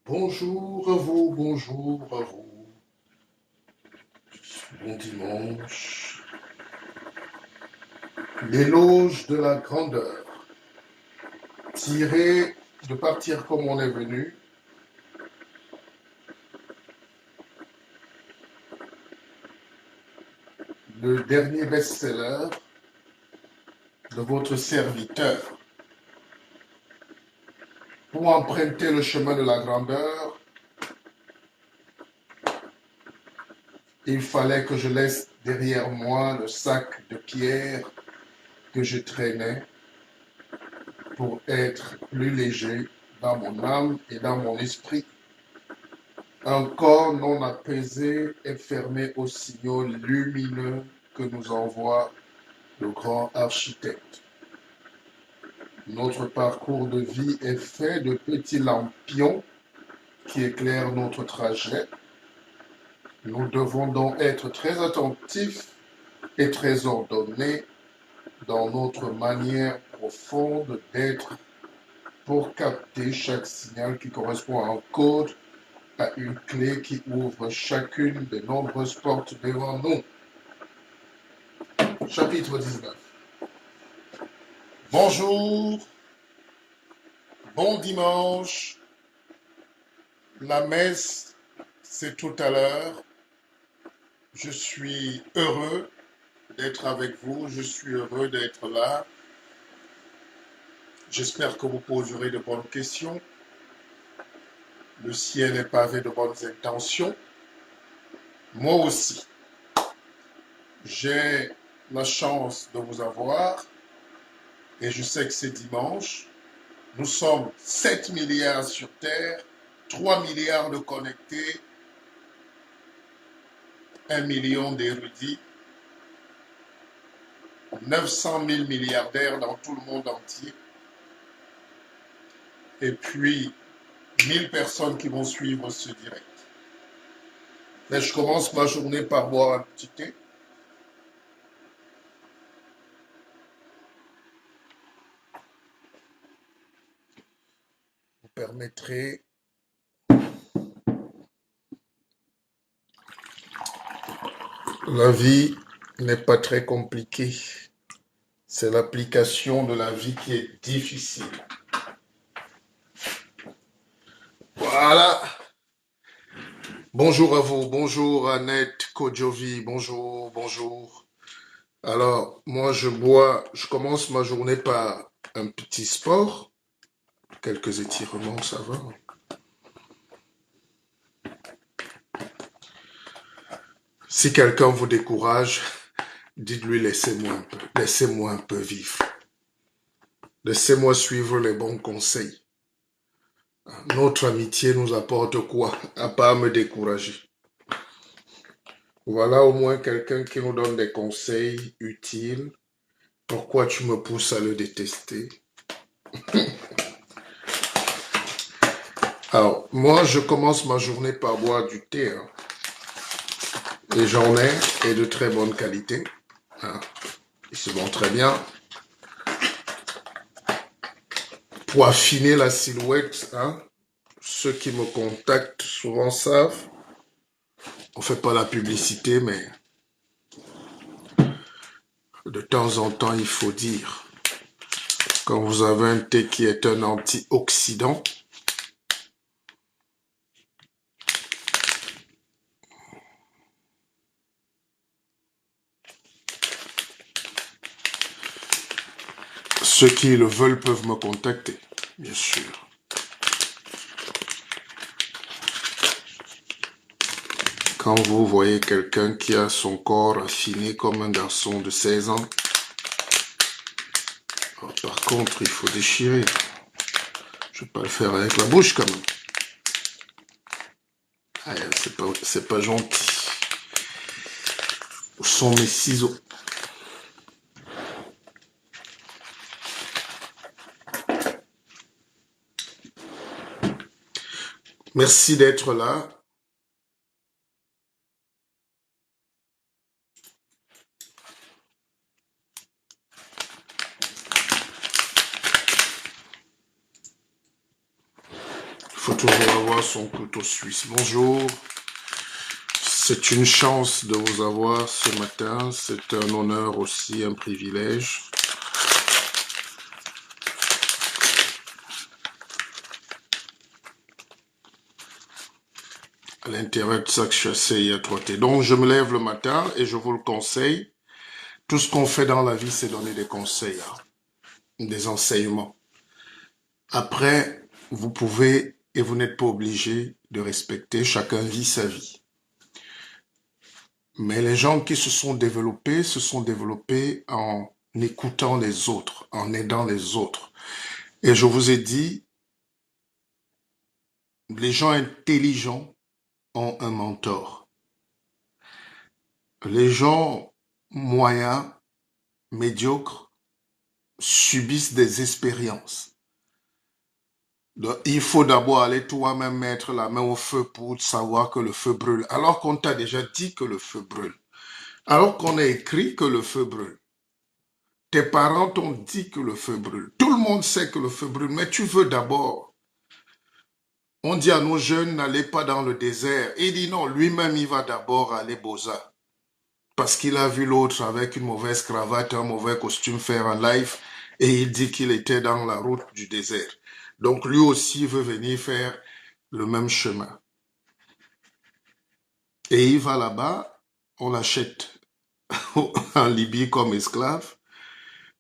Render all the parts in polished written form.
Bonjour à vous, bonjour à vous. Bon dimanche. L'éloge de la grandeur. Tiré de partir comme on est venu. Le dernier best-seller de votre serviteur. Pour emprunter le chemin de la grandeur, il fallait que je laisse derrière moi le sac de pierre que je traînais pour être plus léger dans mon âme et dans mon esprit. Un corps non apaisé est fermé aux signaux lumineux que nous envoie le grand architecte. Notre parcours de vie est fait de petits lampions qui éclairent notre trajet. Nous devons donc être très attentifs et très ordonnés dans notre manière profonde d'être pour capter chaque signal qui correspond à un code, à une clé qui ouvre chacune des nombreuses portes devant nous. Chapitre 19. Bonjour, bon dimanche. La messe, c'est tout à l'heure. Je suis heureux d'être avec vous, je suis heureux d'être là. J'espère que vous poserez de bonnes questions. Le ciel est pavé de bonnes intentions. Moi aussi, j'ai la chance de vous avoir et je sais que c'est dimanche. Nous sommes 7 milliards sur Terre, 3 milliards de connectés, 1 million d'érudits, 900 000 milliardaires dans tout le monde entier, et puis 1000 personnes qui vont suivre ce direct. Mais je commence ma journée par boire un petit thé. Vous permettrez la vie n'est pas très compliquée. C'est l'application de la vie qui est difficile. Voilà. Bonjour à vous, bonjour Annette, Kojovi, bonjour, bonjour. Alors, moi je commence ma journée par un petit sport. Quelques étirements, ça va. Si quelqu'un vous décourage, dites-lui laissez-moi un peu vivre. Laissez-moi suivre les bons conseils. Notre amitié nous apporte quoi, à part me décourager? Voilà au moins quelqu'un qui nous donne des conseils utiles. Pourquoi tu me pousses à le détester? Alors, moi, je commence ma journée par boire du thé. Hein. Et j'en ai, et de très bonne qualité. Hein. Ils se vont très bien. Pour affiner la silhouette, hein, ceux qui me contactent souvent savent. On ne fait pas la publicité, mais de temps en temps, il faut dire. Quand vous avez un thé qui est un antioxydant, ceux qui le veulent peuvent me contacter, bien sûr. Quand vous voyez quelqu'un qui a son corps affiné comme un garçon de 16 ans, alors, par contre, il faut déchirer. Je ne vais pas le faire avec la bouche quand même. Ah, c'est pas gentil. Où sont mes ciseaux? Merci d'être là. faut toujours avoir son couteau suisse. Bonjour. C'est une chance de vous avoir ce matin. C'est un honneur aussi, un privilège. À l'intérieur de ça que je suis assez à trotter. Donc, je me lève le matin et je vous le conseille. Tout ce qu'on fait dans la vie, c'est donner des conseils, hein, des enseignements. Après, vous pouvez et vous n'êtes pas obligé de respecter. Chacun vit sa vie. Mais les gens qui se sont développés en écoutant les autres, en aidant les autres. Et je vous ai dit, les gens intelligents ont un mentor. Les gens moyens, médiocres, subissent des expériences. Donc, il faut d'abord aller toi-même mettre la main au feu pour savoir que le feu brûle, alors qu'on t'a déjà dit que le feu brûle, alors qu'on a écrit que le feu brûle. Tes parents t'ont dit que le feu brûle. Tout le monde sait que le feu brûle, mais tu veux d'abord. On dit à nos jeunes, n'allez pas dans le désert. Il dit non, lui-même, il va d'abord aller Beaux-Arts. Parce qu'il a vu l'autre avec une mauvaise cravate, un mauvais costume faire un live, et il dit qu'il était dans la route du désert. Donc lui aussi veut venir faire le même chemin. Et il va là-bas, on l'achète en Libye comme esclave.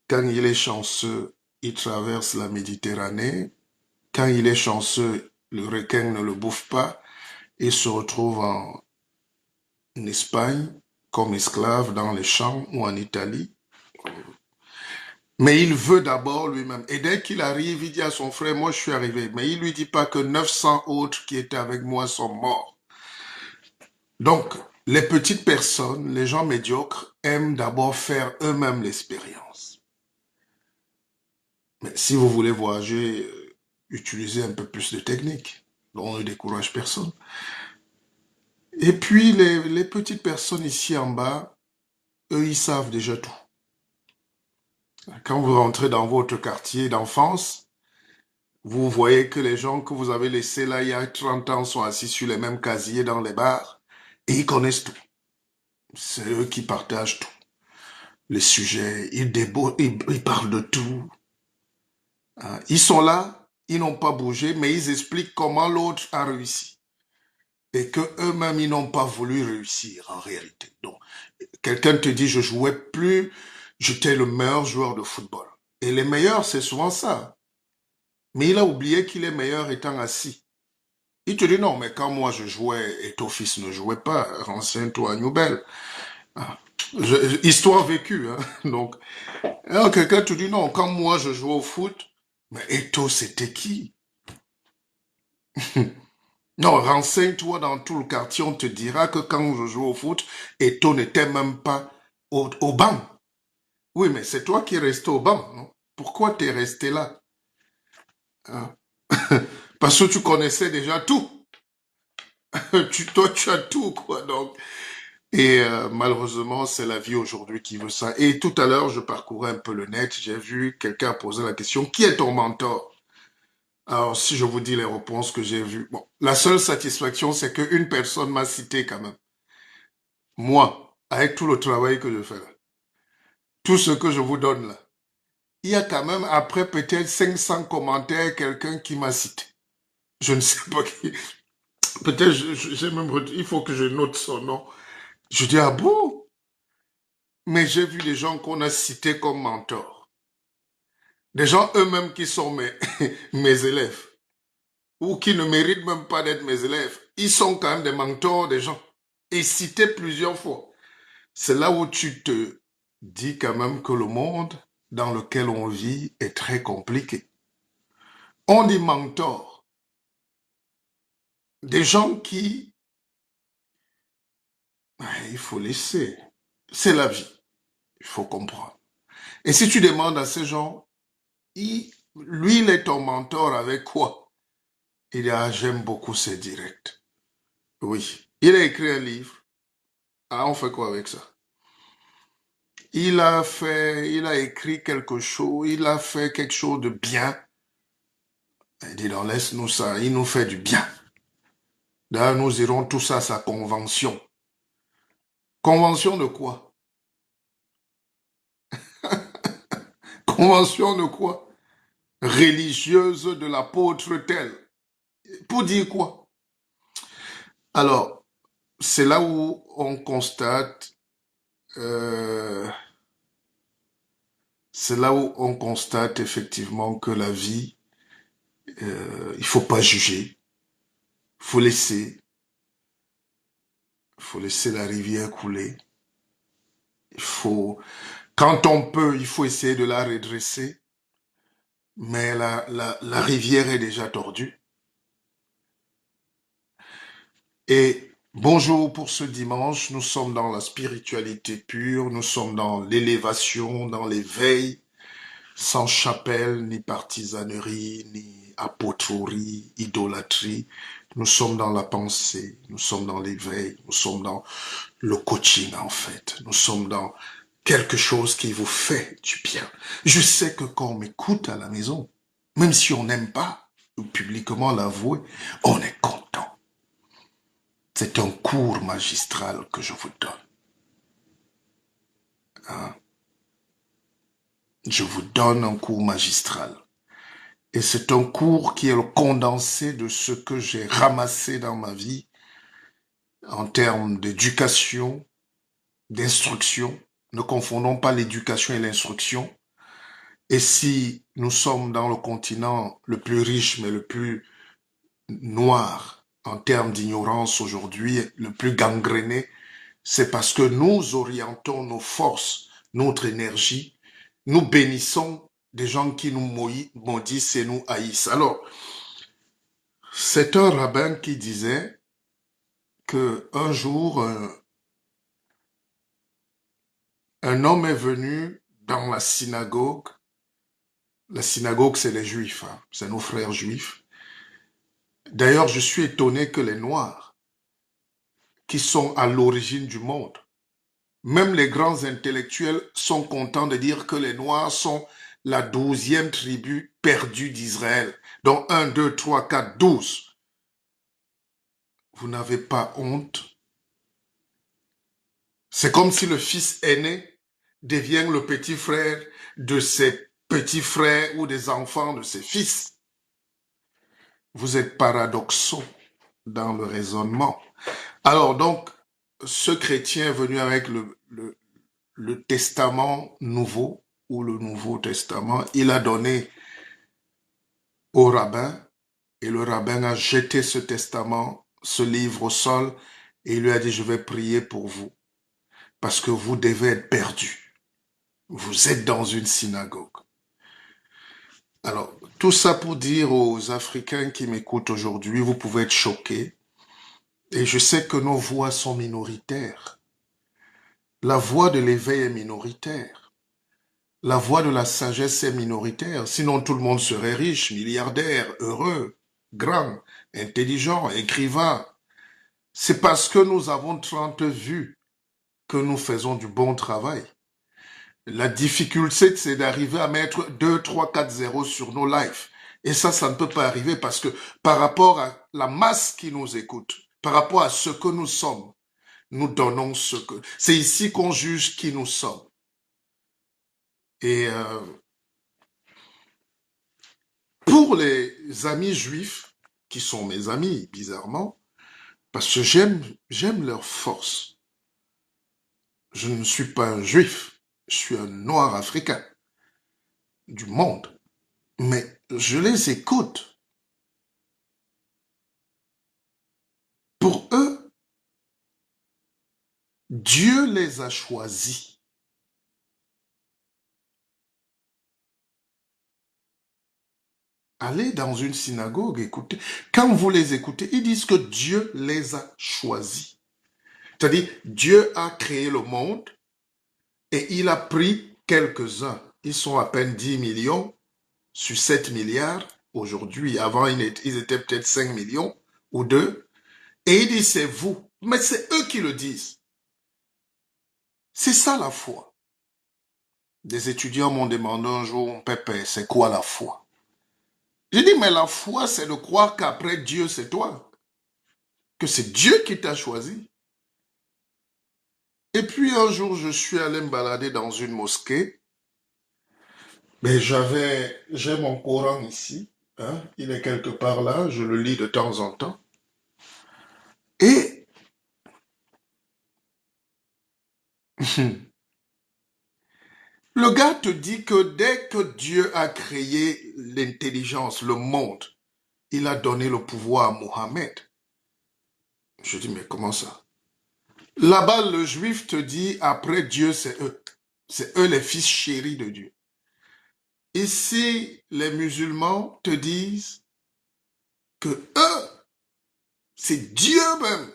Quand il est chanceux, il traverse la Méditerranée. Quand il est chanceux, le requin ne le bouffe pas. Il se retrouve en Espagne comme esclave dans les champs ou en Italie. Mais il veut d'abord lui-même. Et dès qu'il arrive, il dit à son frère, moi je suis arrivé. Mais il lui dit pas que 900 autres qui étaient avec moi sont morts. Donc, les petites personnes, les gens médiocres, aiment d'abord faire eux-mêmes l'expérience. Mais si vous voulez voyager, utilisez un peu plus de technique. Donc, on ne décourage personne. Et puis, les petites personnes ici en bas, eux, ils savent déjà tout. Quand vous rentrez dans votre quartier d'enfance, vous voyez que les gens que vous avez laissés là il y a 30 ans sont assis sur les mêmes casiers dans les bars et ils connaissent tout. C'est eux qui partagent tout. Les sujets, ils parlent de tout. Hein. Ils sont là, ils n'ont pas bougé, mais ils expliquent comment l'autre a réussi. Et que eux-mêmes, ils n'ont pas voulu réussir en réalité. Donc, quelqu'un te dit, je jouais plus, j'étais le meilleur joueur de football. Et les meilleurs, c'est souvent ça. Mais il a oublié qu'il est meilleur étant assis. Il te dit non, mais quand moi je jouais et ton fils ne jouait pas, renseigne-toi à Newbel. Ah, histoire vécue. Hein. Donc, alors quelqu'un te dit non, quand moi je jouais au foot, mais Eto c'était qui? Non, renseigne-toi dans tout le quartier, on te dira que quand je jouais au foot, Eto n'était même pas au banc. Oui, mais c'est toi qui es resté au banc, non? Pourquoi tu es resté là? Hein? Parce que tu connaissais déjà tout. Toi, tu as tout, quoi. Donc, et malheureusement, c'est la vie aujourd'hui qui veut ça. Et tout à l'heure, je parcourais un peu le net, j'ai vu quelqu'un poser la question, qui est ton mentor? Alors, si je vous dis les réponses que j'ai vues, bon, la seule satisfaction, c'est qu'une personne m'a cité quand même. Moi, avec tout le travail que je fais là, tout ce que je vous donne là, il y a quand même, après peut-être 500 commentaires, quelqu'un qui m'a cité. Je ne sais pas qui. Peut-être, j'ai même, il faut que je note son nom. Je dis, ah bon? Mais j'ai vu des gens qu'on a cités comme mentors. Des gens eux-mêmes qui sont mes élèves. Ou qui ne méritent même pas d'être mes élèves. Ils sont quand même des mentors des gens. Et cités plusieurs fois. C'est là où tu te dis quand même que le monde dans lequel on vit est très compliqué. On dit mentors. Des gens qui... Il faut laisser. C'est la vie. Il faut comprendre. Et si tu demandes à ces gens, lui, il est ton mentor avec quoi? Il dit, ah, j'aime beaucoup ces directs. Oui. Il a écrit un livre. Ah, on fait quoi avec ça? Il a écrit quelque chose, il a fait quelque chose de bien. Il dit, non, laisse-nous ça, il nous fait du bien. D'ailleurs, nous irons tous à sa convention. Convention de quoi? Convention de quoi? Religieuse de l'apôtre tel. Pour dire quoi? Alors, c'est là où on constate, euh, c'est là où on constate effectivement que la vie, il faut pas juger, faut laisser, faut laisser la rivière couler. Il faut, quand on peut, il faut essayer de la redresser, mais la rivière est déjà tordue. Et bonjour pour ce dimanche, nous sommes dans la spiritualité pure, nous sommes dans l'élévation, dans l'éveil, sans chapelle, ni partisanerie, ni apôtrerie, idolâtrie. Nous sommes dans la pensée, nous sommes dans l'éveil, nous sommes dans le coaching en fait. Nous sommes dans quelque chose qui vous fait du bien. Je sais que quand on m'écoute à la maison, même si on n'aime pas publiquement l'avouer, on est content. C'est un cours magistral que je vous donne. Hein? Je vous donne un cours magistral. Et c'est un cours qui est le condensé de ce que j'ai ramassé dans ma vie en termes d'éducation, d'instruction. Ne confondons pas l'éducation et l'instruction. Et si nous sommes dans le continent le plus riche mais le plus noir en termes d'ignorance aujourd'hui, le plus gangréné, c'est parce que nous orientons nos forces, notre énergie, nous bénissons des gens qui nous maudissent et nous haïssent. Alors, c'est un rabbin qui disait que un jour, un homme est venu dans la synagogue. La synagogue, c'est les juifs, hein, c'est nos frères juifs. D'ailleurs, je suis étonné que les Noirs, qui sont à l'origine du monde, même les grands intellectuels sont contents de dire que les Noirs sont la 12e tribu perdue d'Israël. Donc 1, 2, 3, 4, 12. Vous n'avez pas honte? C'est comme si le fils aîné devient le petit frère de ses petits frères ou des enfants de ses fils. Vous êtes paradoxaux dans le raisonnement. Alors donc, ce chrétien est venu avec le testament nouveau ou le Nouveau Testament. Il a donné au rabbin et le rabbin a jeté ce testament, ce livre au sol et il lui a dit, je vais prier pour vous parce que vous devez être perdus. Vous êtes dans une synagogue. Alors, tout ça pour dire aux Africains qui m'écoutent aujourd'hui, vous pouvez être choqués. Et je sais que nos voix sont minoritaires. La voix de l'éveil est minoritaire. La voix de la sagesse est minoritaire. Sinon, tout le monde serait riche, milliardaire, heureux, grand, intelligent, écrivain. C'est parce que nous avons 30 vues que nous faisons du bon travail. La difficulté, c'est d'arriver à mettre 2, 3, 4 zéros sur nos lives. Et ça ne peut pas arriver parce que par rapport à la masse qui nous écoute, par rapport à ce que nous sommes, nous donnons ce que... C'est ici qu'on juge qui nous sommes. Et pour les amis juifs, qui sont mes amis, bizarrement, parce que j'aime leur force. Je ne suis pas un juif, je suis un noir africain du monde. Mais je les écoute. Pour eux, Dieu les a choisis. Allez dans une synagogue, écoutez. Quand vous les écoutez, ils disent que Dieu les a choisis. C'est-à-dire, Dieu a créé le monde et il a pris quelques-uns. Ils sont à peine 10 millions sur 7 milliards aujourd'hui. Avant, ils étaient peut-être 5 millions ou 2. Et il dit, c'est vous. Mais c'est eux qui le disent. C'est ça la foi. Des étudiants m'ont demandé un jour, Pépé, c'est quoi la foi? J'ai dit, mais la foi, c'est de croire qu'après Dieu, c'est toi. Que c'est Dieu qui t'a choisi. Et puis un jour, je suis allé me balader dans une mosquée. Mais j'ai mon Coran ici. Hein, il est quelque part là, je le lis de temps en temps. Et le gars te dit que dès que Dieu a créé l'intelligence, le monde, il a donné le pouvoir à Mohammed. Je dis, mais comment ça? Là-bas, le juif te dit, après Dieu, c'est eux. C'est eux les fils chéris de Dieu. Ici, les musulmans te disent que eux, c'est Dieu même.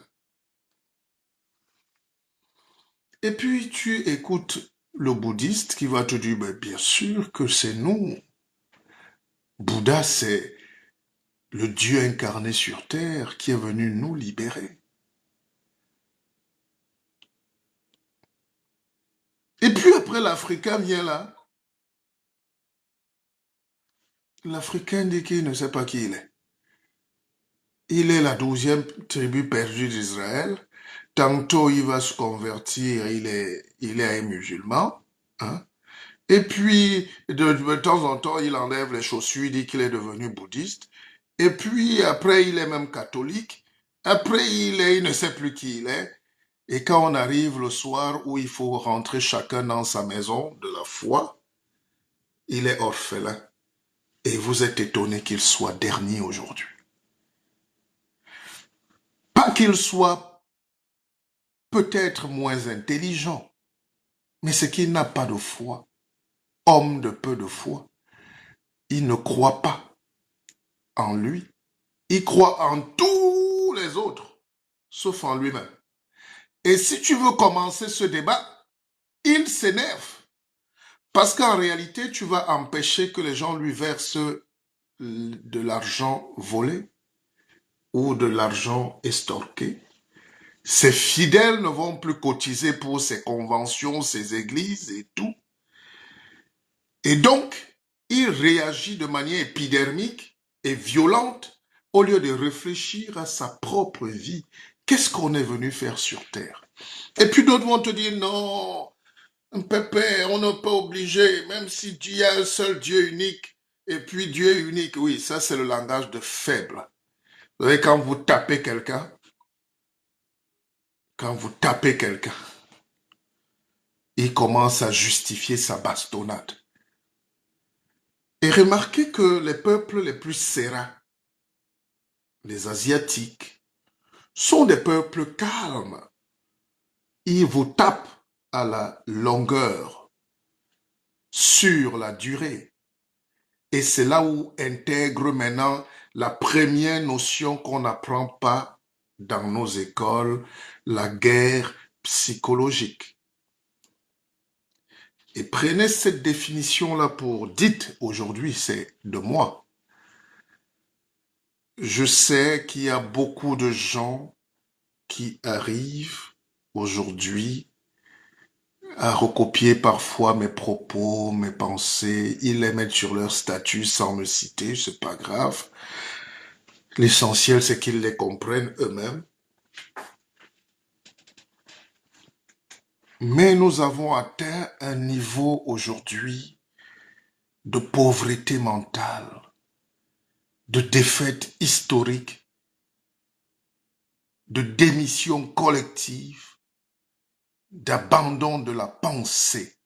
Et puis, tu écoutes le bouddhiste qui va te dire, ben, bien sûr que c'est nous. Bouddha, c'est le Dieu incarné sur terre qui est venu nous libérer. Et puis après, l'Africain vient là. L'Africain dit qu'il ne sait pas qui il est. Il est la 12e tribu perdue d'Israël. Tantôt, il va se convertir, il est un musulman. Hein? Et puis, de temps en temps, il enlève les chaussures, il dit qu'il est devenu bouddhiste. Et puis, après, il est même catholique. Après, il ne sait plus qui il est. Et quand on arrive le soir où il faut rentrer chacun dans sa maison de la foi, il est orphelin. Et vous êtes étonné qu'il soit dernier aujourd'hui. Pas qu'il soit peut-être moins intelligent, mais c'est qu'il n'a pas de foi. Homme de peu de foi. Il ne croit pas en lui. Il croit en tous les autres, sauf en lui-même. Et si tu veux commencer ce débat, il s'énerve. Parce qu'en réalité, tu vas empêcher que les gens lui versent de l'argent volé ou de l'argent estorqué. Ses fidèles ne vont plus cotiser pour ses conventions, ses églises et tout. Et donc, il réagit de manière épidermique et violente au lieu de réfléchir à sa propre vie. Qu'est-ce qu'on est venu faire sur Terre? Et puis d'autres vont te dire, non, Pépé, on n'est pas obligé, même si Dieu y a un seul Dieu unique, et puis Dieu est unique, oui, ça c'est le langage de faible. Vous savez, quand vous tapez quelqu'un, il commence à justifier sa bastonnade. Et remarquez que les peuples les plus sereins, les Asiatiques, sont des peuples calmes. Ils vous tapent à la longueur, sur la durée. Et c'est là où intègre maintenant la première notion qu'on n'apprend pas dans nos écoles, la guerre psychologique. Et prenez cette définition-là pour dites aujourd'hui, c'est de moi. Je sais qu'il y a beaucoup de gens qui arrivent aujourd'hui à recopier parfois mes propos, mes pensées. Ils les mettent sur leur statut sans me citer, c'est pas grave. L'essentiel, c'est qu'ils les comprennent eux-mêmes. Mais nous avons atteint un niveau aujourd'hui de pauvreté mentale, de défaite historique, de démission collective, d'abandon de la pensée.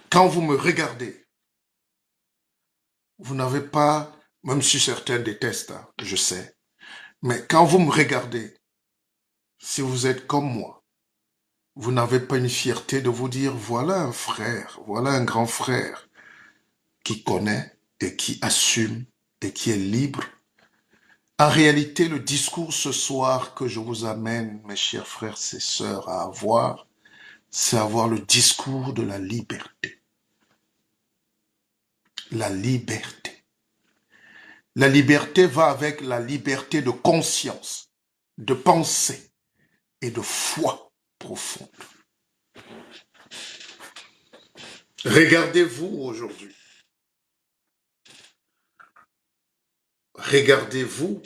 Quand vous me regardez, vous n'avez pas, même si certains détestent, hein, je sais, mais quand vous me regardez, si vous êtes comme moi, vous n'avez pas une fierté de vous dire, voilà un frère, voilà un grand frère qui connaît et qui assume et qui est libre. En réalité, le discours ce soir que je vous amène, mes chers frères et sœurs, à avoir, c'est avoir le discours de la liberté. La liberté. La liberté va avec la liberté de conscience, de pensée et de foi profonde. Regardez-vous aujourd'hui. Regardez-vous.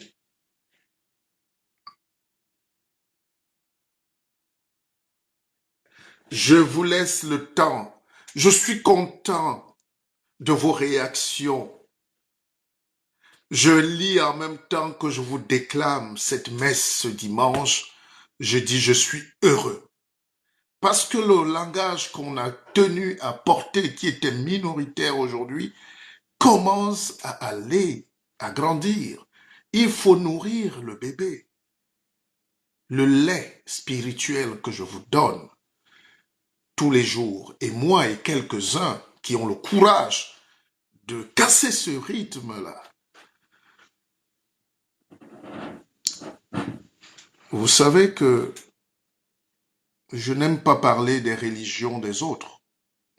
Je vous laisse le temps. Je suis content de vos réactions. Je lis en même temps que je vous déclame cette messe ce dimanche. Je dis je suis heureux. Parce que le langage qu'on a tenu à porter, qui était minoritaire aujourd'hui, commence à aller, à grandir. Il faut nourrir le bébé. Le lait spirituel que je vous donne tous les jours, et moi et quelques-uns qui ont le courage de casser ce rythme-là. Vous savez que je n'aime pas parler des religions des autres.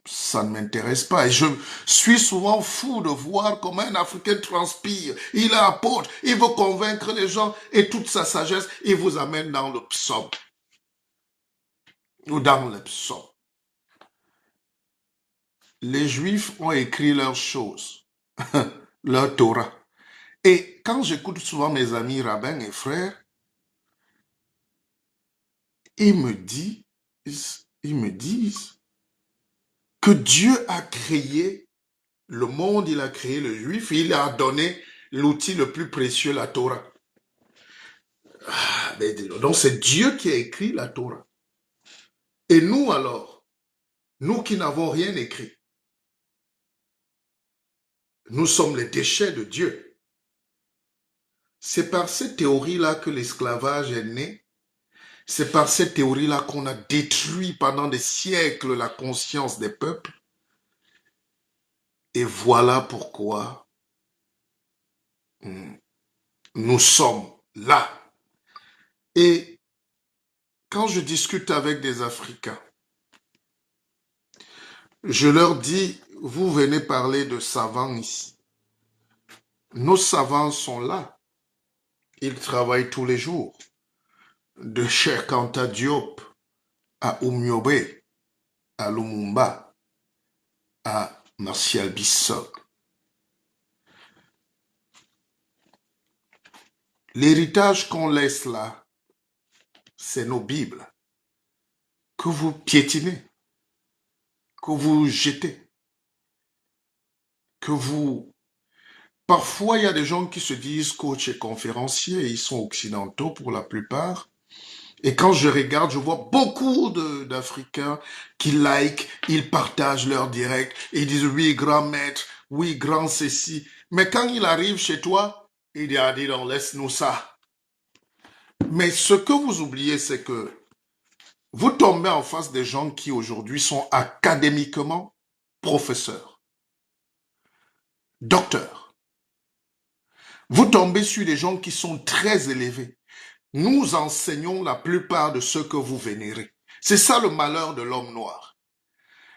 Ça ne m'intéresse pas. Et je suis souvent fou de voir comment un Africain transpire. Il est apôtre, il veut convaincre les gens et toute sa sagesse, il vous amène dans le psaume. Ou dans le psaume. Les Juifs ont écrit leurs choses, leur Torah. Et quand j'écoute souvent mes amis rabbins et frères, ils me disent que Dieu a créé le monde, il a créé le juif, il a donné l'outil le plus précieux, la Torah. Donc c'est Dieu qui a écrit la Torah. Et nous alors, nous qui n'avons rien écrit, nous sommes les déchets de Dieu. C'est par cette théorie-là que l'esclavage est né. C'est par cette théorie-là qu'on a détruit pendant des siècles la conscience des peuples. Et voilà pourquoi nous sommes là. Et quand je discute avec des Africains, je leur dis, vous venez parler de savants ici. Nos savants sont là. Ils travaillent tous les jours. De Cheikh Anta Diop à Oumiobe, à Lumumba, à Martial Bissot. L'héritage qu'on laisse là, c'est nos Bibles que vous piétinez, que vous jetez, que vous... Parfois, il y a des gens qui se disent coach et conférenciers, et ils sont occidentaux pour la plupart. Et quand je regarde, je vois beaucoup d'Africains qui like, ils partagent leur direct, et ils disent oui, grand maître, oui, grand ceci. Mais quand il arrive chez toi, il dit, ah, dis donc, laisse-nous ça. Mais ce que vous oubliez, c'est que vous tombez en face des gens qui aujourd'hui sont académiquement professeurs, docteurs. Vous tombez sur des gens qui sont très élevés. Nous enseignons la plupart de ceux que vous vénérez. C'est ça le malheur de l'homme noir.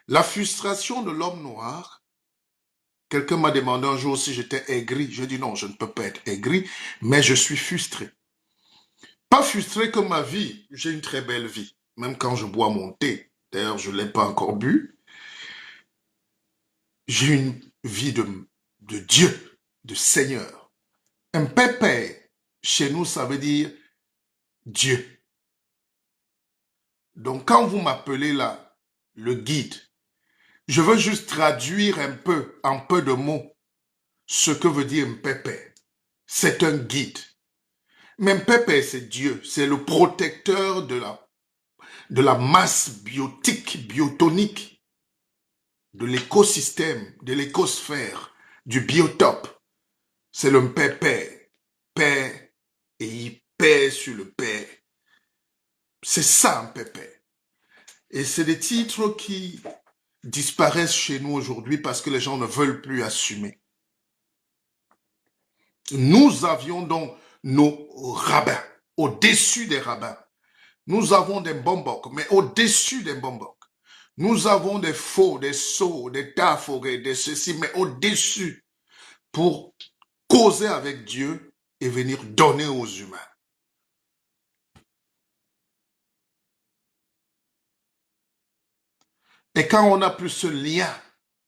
La frustration de l'homme noir, quelqu'un m'a demandé un jour si j'étais aigri. Je dis non, je ne peux pas être aigri, mais je suis frustré. Pas frustré comme ma vie, j'ai une très belle vie, même quand je bois mon thé. D'ailleurs, je ne l'ai pas encore bu. J'ai une vie de Dieu, de Seigneur. Un pépé, chez nous, ça veut dire Dieu. Donc, quand vous m'appelez là, le guide, je veux juste traduire en peu de mots, ce que veut dire Mpépé. C'est un guide. Mais Mpépé, c'est Dieu. C'est le protecteur de la masse biotique, biotonique, de l'écosystème, de l'écosphère, du biotope. C'est le Mpépé. Paix, et il paie sur le paix. C'est ça Mpépé. Et c'est des titres qui disparaissent chez nous aujourd'hui parce que les gens ne veulent plus assumer. Nous avions donc nos rabbins, au-dessus des rabbins. Nous avons des bomboks, mais au-dessus des bomboks. Nous avons des faux, des sots, des taforés, des ceci, mais au-dessus, pour causer avec Dieu et venir donner aux humains. Et quand on n'a plus ce lien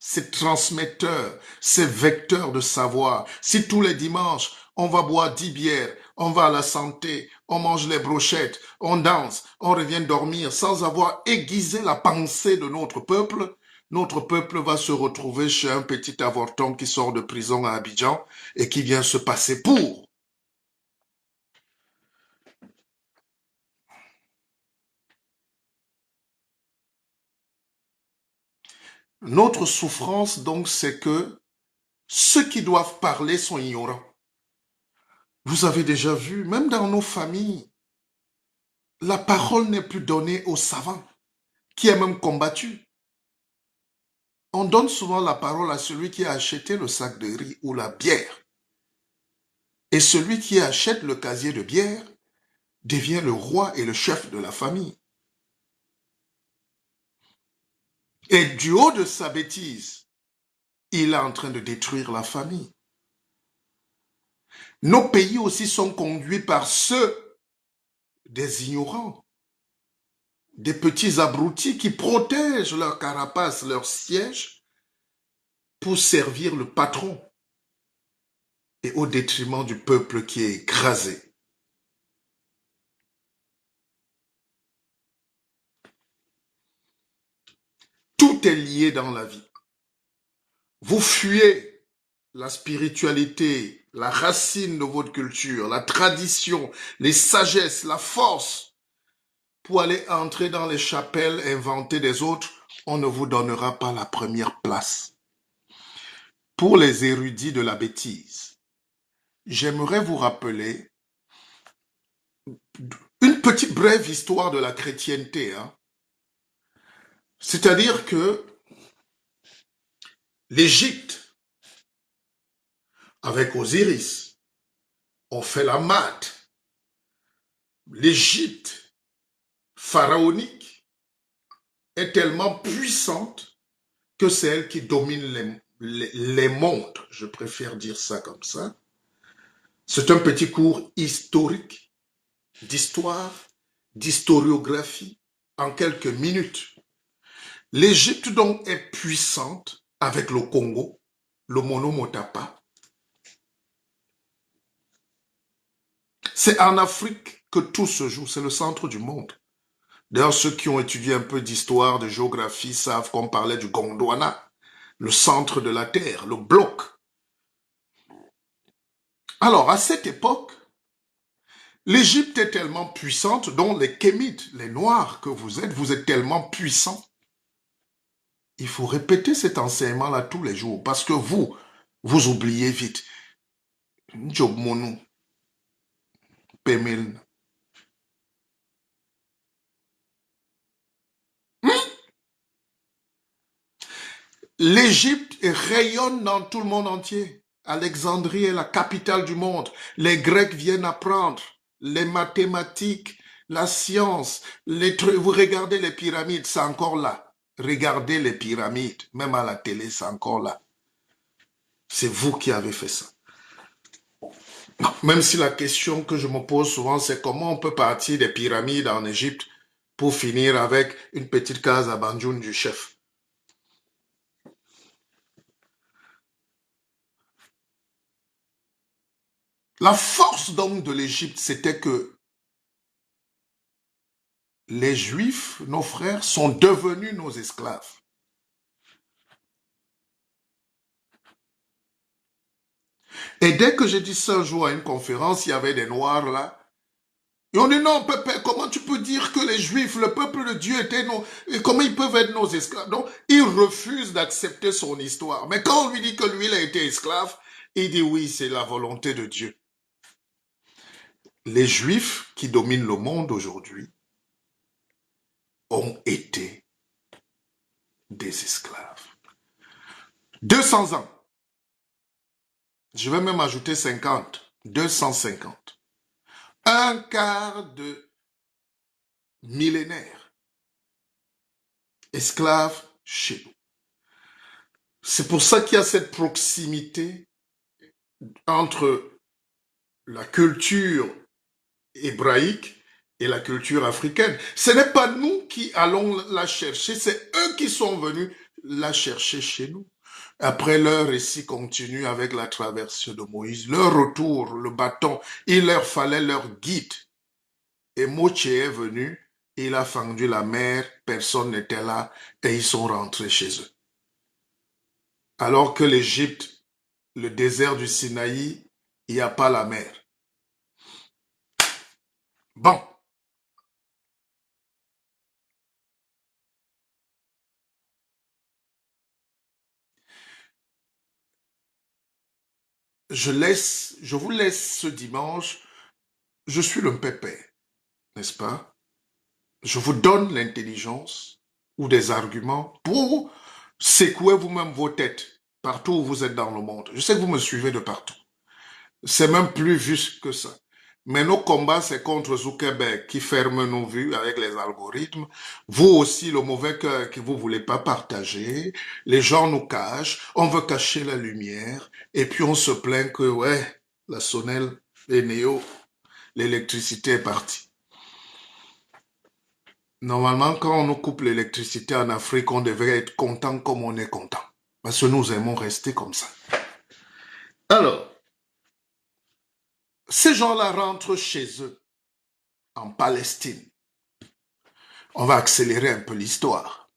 c'est transmetteur, c'est vecteur de savoir. Si tous les dimanches, on va boire 10 bières, on va à la santé, on mange les brochettes, on danse, on revient dormir sans avoir aiguisé la pensée de notre peuple va se retrouver chez un petit avorton qui sort de prison à Abidjan et qui vient se passer pour. Notre souffrance, donc, c'est que ceux qui doivent parler sont ignorants. Vous avez déjà vu, même dans nos familles, la parole n'est plus donnée aux savants, qui est même combattu. On donne souvent la parole à celui qui a acheté le sac de riz ou la bière. Et celui qui achète le casier de bière devient le roi et le chef de la famille. Et du haut de sa bêtise, il est en train de détruire la famille. Nos pays aussi sont conduits par ceux des ignorants, des petits abrutis qui protègent leur carapace, leur siège, pour servir le patron et au détriment du peuple qui est écrasé. Tout est lié dans la vie. Vous fuyez la spiritualité, la racine de votre culture, la tradition, les sagesses, la force, pour aller entrer dans les chapelles inventées des autres, on ne vous donnera pas la première place. Pour les érudits de la bêtise, j'aimerais vous rappeler une petite brève histoire de la chrétienté. C'est-à-dire que l'Égypte, avec Osiris, on fait la mate. L'Égypte pharaonique est tellement puissante que c'est elle qui domine les mondes. Je préfère dire ça comme ça. C'est un petit cours historique, d'histoire, d'historiographie, en quelques minutes. L'Égypte donc est puissante avec le Congo, le Monomotapa. C'est en Afrique que tout se joue, c'est le centre du monde. D'ailleurs, ceux qui ont étudié un peu d'histoire, de géographie, savent qu'on parlait du Gondwana, le centre de la Terre, le bloc. Alors, à cette époque, l'Égypte est tellement puissante, dont les Kémites, les Noirs que vous êtes tellement puissants. Il faut répéter cet enseignement-là tous les jours, parce que vous oubliez vite. Job Monou, Pemel. L'Égypte rayonne dans tout le monde entier. Alexandrie est la capitale du monde. Les Grecs viennent apprendre les mathématiques, la science. Vous regardez les pyramides, c'est encore là. Regardez les pyramides, même à la télé, c'est encore là. C'est vous qui avez fait ça. Même si la question que je me pose souvent, c'est comment on peut partir des pyramides en Égypte pour finir avec une petite case à Banjoun du chef. La force donc de l'Égypte, c'était que les Juifs, nos frères, sont devenus nos esclaves. Et dès que j'ai dit ça un jour à une conférence, il y avait des Noirs là. Et on dit non, Pépé, comment tu peux dire que les Juifs, le peuple de Dieu était nos... Et comment ils peuvent être nos esclaves? Donc, il refuse d'accepter son histoire. Mais quand on lui dit que lui, il a été esclave, il dit oui, c'est la volonté de Dieu. Les Juifs qui dominent le monde aujourd'hui ont été des esclaves. 200 ans. Je vais même ajouter 50. 250. Un quart de millénaire. Esclaves chez nous. C'est pour ça qu'il y a cette proximité entre la culture hébraïque et la culture africaine. Ce n'est pas nous qui allons la chercher, c'est eux qui sont venus la chercher chez nous. Après, leur récit continue avec la traversée de Moïse. Leur retour, le bâton, il leur fallait leur guide. Et Moïse est venu, il a fendu la mer, personne n'était là, et ils sont rentrés chez eux. Alors que l'Égypte, le désert du Sinaï, il n'y a pas la mer. Bon. Je vous laisse ce dimanche. Je suis le pépère, n'est-ce pas? Je vous donne l'intelligence ou des arguments pour secouer vous-même vos têtes partout où vous êtes dans le monde. Je sais que vous me suivez de partout. C'est même plus juste que ça. Mais nos combats, c'est contre Zuckerberg qui ferme nos vues avec les algorithmes. Vous aussi, le mauvais cœur que vous voulez pas partager. Les gens nous cachent. On veut cacher la lumière. Et puis on se plaint que, ouais, la sonnelle est néo. L'électricité est partie. Normalement, quand on nous coupe l'électricité en Afrique, on devrait être content comme on est content. Parce que nous aimons rester comme ça. Alors, ces gens-là rentrent chez eux, en Palestine. On va accélérer un peu l'histoire.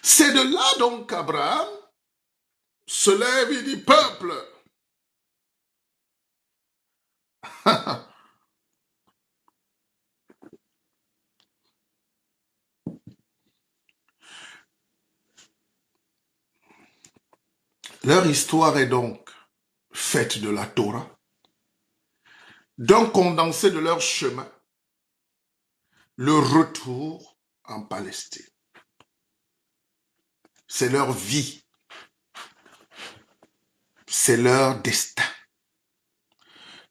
C'est de là donc qu'Abraham se lève et dit, peuple, leur histoire est donc faite de la Torah, d'un condensé de leur chemin, le retour en Palestine. C'est leur vie, c'est leur destin.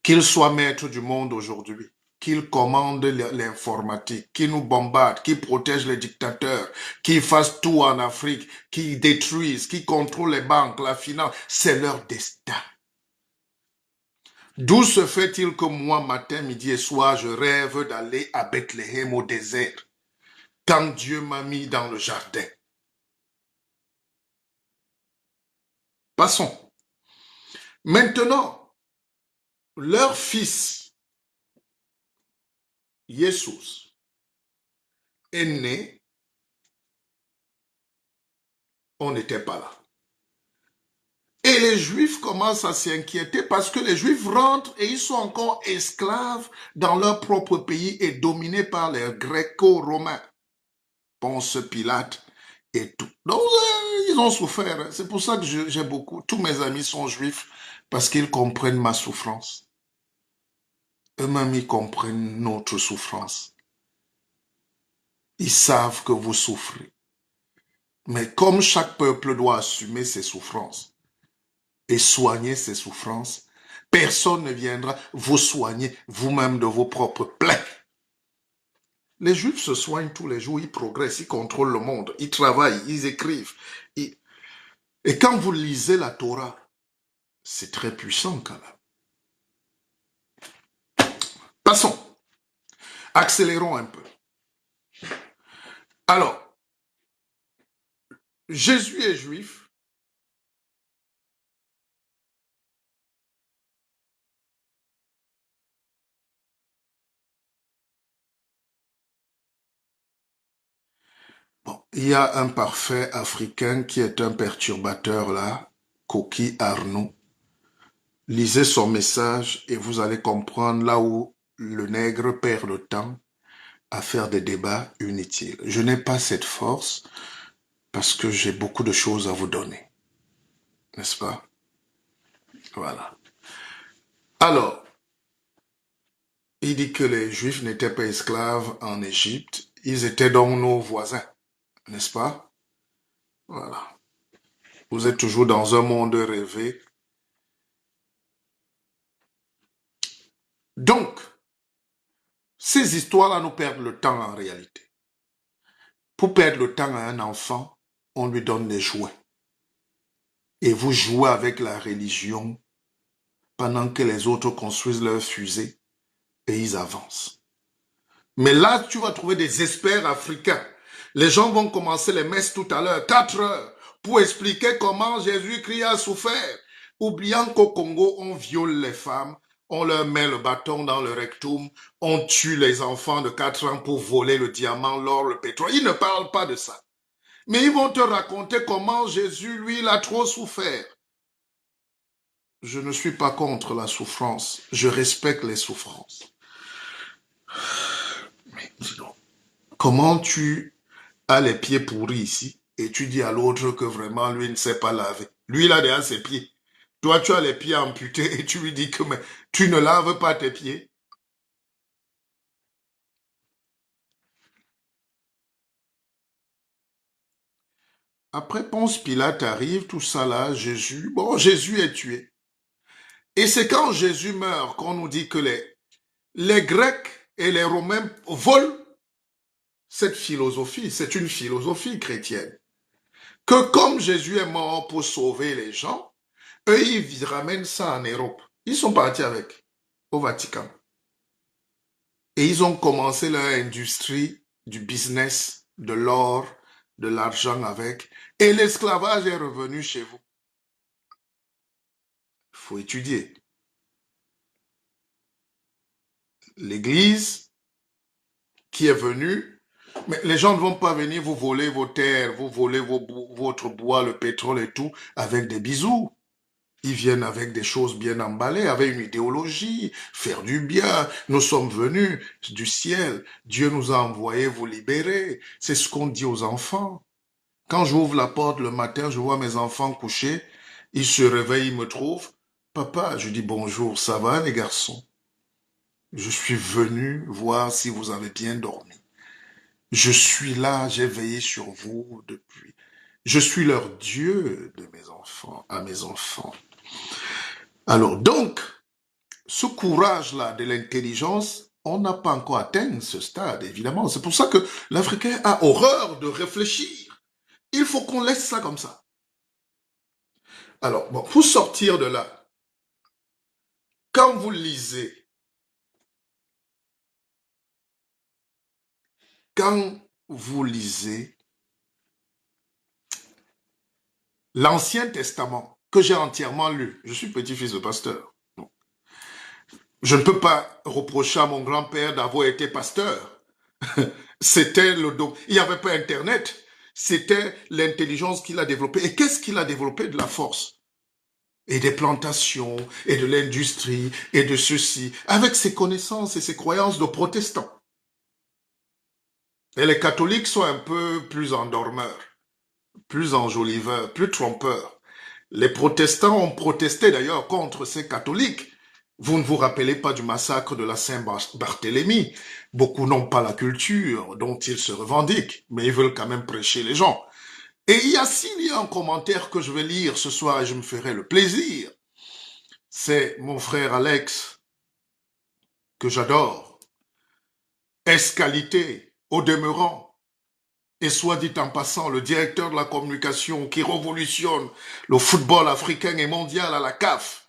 Qu'ils soient maîtres du monde aujourd'hui, qu'ils commandent l'informatique, qu'ils nous bombardent, qu'ils protègent les dictateurs, qu'ils fassent tout en Afrique, qu'ils détruisent, qu'ils contrôlent les banques, la finance, c'est leur destin. D'où se fait-il que moi, matin, midi et soir, je rêve d'aller à Bethléem au désert, quand Dieu m'a mis dans le jardin? Passons. Maintenant, leur fils, Jésus, est né, on n'était pas là. Et les Juifs commencent à s'inquiéter parce que les Juifs rentrent et ils sont encore esclaves dans leur propre pays et dominés par les Gréco-Romains. Ponce Pilate et tout. Donc, ils ont souffert. C'est pour ça que j'ai beaucoup. Tous mes amis sont juifs parce qu'ils comprennent ma souffrance. Eux-mêmes, ils comprennent notre souffrance. Ils savent que vous souffrez. Mais comme chaque peuple doit assumer ses souffrances et soigner ses souffrances, personne ne viendra vous soigner vous-même de vos propres plaies. Les Juifs se soignent tous les jours, ils progressent, ils contrôlent le monde, ils travaillent, ils écrivent. Et quand vous lisez la Torah, c'est très puissant quand même. Passons. Accélérons un peu. Alors, Jésus est juif. Bon, il y a un parfait africain qui est un perturbateur là, Koki Arnaud. Lisez son message et vous allez comprendre là où le nègre perd le temps à faire des débats inutiles. Je n'ai pas cette force parce que j'ai beaucoup de choses à vous donner. N'est-ce pas? Voilà. Alors, il dit que les Juifs n'étaient pas esclaves en Égypte. Ils étaient donc nos voisins. N'est-ce pas? Voilà. Vous êtes toujours dans un monde rêvé. Donc, ces histoires-là nous perdent le temps en réalité. Pour perdre le temps à un enfant, on lui donne des jouets. Et vous jouez avec la religion pendant que les autres construisent leurs fusées et ils avancent. Mais là, tu vas trouver des experts africains. Les gens vont commencer les messes tout à l'heure, 4 heures, pour expliquer comment Jésus-Christ a souffert, oubliant qu'au Congo, on viole les femmes, on leur met le bâton dans le rectum, on tue les enfants de 4 ans pour voler le diamant, l'or, le pétrole. Ils ne parlent pas de ça. Mais ils vont te raconter comment Jésus, lui, il a trop souffert. Je ne suis pas contre la souffrance. Je respecte les souffrances. Mais dis donc, comment tu as les pieds pourris ici et tu dis à l'autre que vraiment lui ne sait pas laver. Lui, il a déjà ses pieds. Toi, tu as les pieds amputés et tu lui dis que mais, tu ne laves pas tes pieds. Après Ponce Pilate arrive, tout ça là, Jésus, bon, Jésus est tué. Et c'est quand Jésus meurt qu'on nous dit que les Grecs et les Romains volent cette philosophie. C'est une philosophie chrétienne. Que comme Jésus est mort pour sauver les gens, eux, ils ramènent ça en Europe. Ils sont partis avec, au Vatican. Et ils ont commencé leur industrie du business, de l'or, de l'argent avec. Et l'esclavage est revenu chez vous. Il faut étudier. L'Église qui est venue, mais les gens ne vont pas venir vous voler vos terres, vous voler votre bois, le pétrole et tout, avec des bisous. Ils viennent avec des choses bien emballées, avec une idéologie, faire du bien. Nous sommes venus du ciel. Dieu nous a envoyés vous libérer. C'est ce qu'on dit aux enfants. Quand j'ouvre la porte le matin, je vois mes enfants couchés. Ils se réveillent, ils me trouvent. Papa, je dis bonjour, ça va les garçons? Je suis venu voir si vous avez bien dormi. Je suis là, j'ai veillé sur vous depuis. Je suis leur Dieu de mes enfants, à mes enfants. Alors donc, ce courage-là de l'intelligence, on n'a pas encore atteint ce stade, évidemment. C'est pour ça que l'Africain a horreur de réfléchir. Il faut qu'on laisse ça comme ça. Alors, bon, pour sortir de là, quand vous lisez, l'Ancien Testament, que j'ai entièrement lu, je suis petit-fils de pasteur. Je ne peux pas reprocher à mon grand-père d'avoir été pasteur. C'était le don. Il n'y avait pas Internet. C'était l'intelligence qu'il a développée. Et qu'est-ce qu'il a développé? De la force. Et des plantations, et de l'industrie, et de ceci, avec ses connaissances et ses croyances de protestants. Et les catholiques sont un peu plus endormeurs, plus enjoliveurs, plus trompeurs. Les protestants ont protesté d'ailleurs contre ces catholiques. Vous ne vous rappelez pas du massacre de la Saint-Barthélemy. Beaucoup n'ont pas la culture dont ils se revendiquent, mais ils veulent quand même prêcher les gens. Et il y a un commentaire que je vais lire ce soir et je me ferai le plaisir. C'est mon frère Alex, que j'adore. Escalité, au demeurant, et soit dit en passant, le directeur de la communication qui révolutionne le football africain et mondial à la CAF.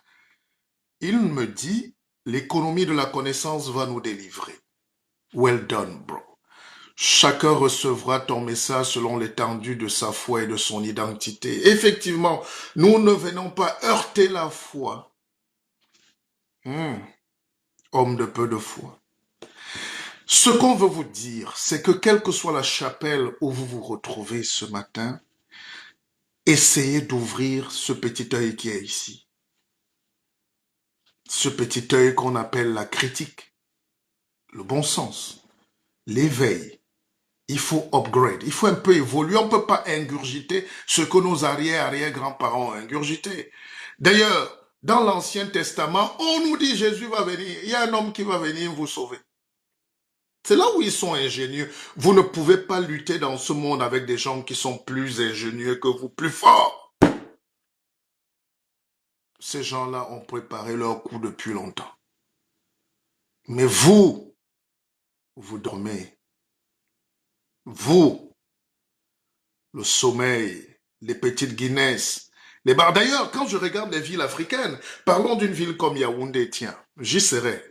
Il me dit, l'économie de la connaissance va nous délivrer. Well done, bro. Chacun recevra ton message selon l'étendue de sa foi et de son identité. Effectivement, nous ne venons pas heurter la foi. Homme de peu de foi. Ce qu'on veut vous dire, c'est que quelle que soit la chapelle où vous vous retrouvez ce matin, essayez d'ouvrir ce petit œil qui est ici. Ce petit œil qu'on appelle la critique, le bon sens, l'éveil. Il faut upgrade, il faut un peu évoluer. On ne peut pas ingurgiter ce que nos arrière-grands-parents ont ingurgité. D'ailleurs, dans l'Ancien Testament, on nous dit Jésus va venir. Il y a un homme qui va venir vous sauver. C'est là où ils sont ingénieux. Vous ne pouvez pas lutter dans ce monde avec des gens qui sont plus ingénieux que vous, plus forts. Ces gens-là ont préparé leur coup depuis longtemps. Mais vous dormez. Vous, le sommeil, les petites Guinness, les bars. D'ailleurs, quand je regarde les villes africaines, parlons d'une ville comme Yaoundé, tiens, j'y serai.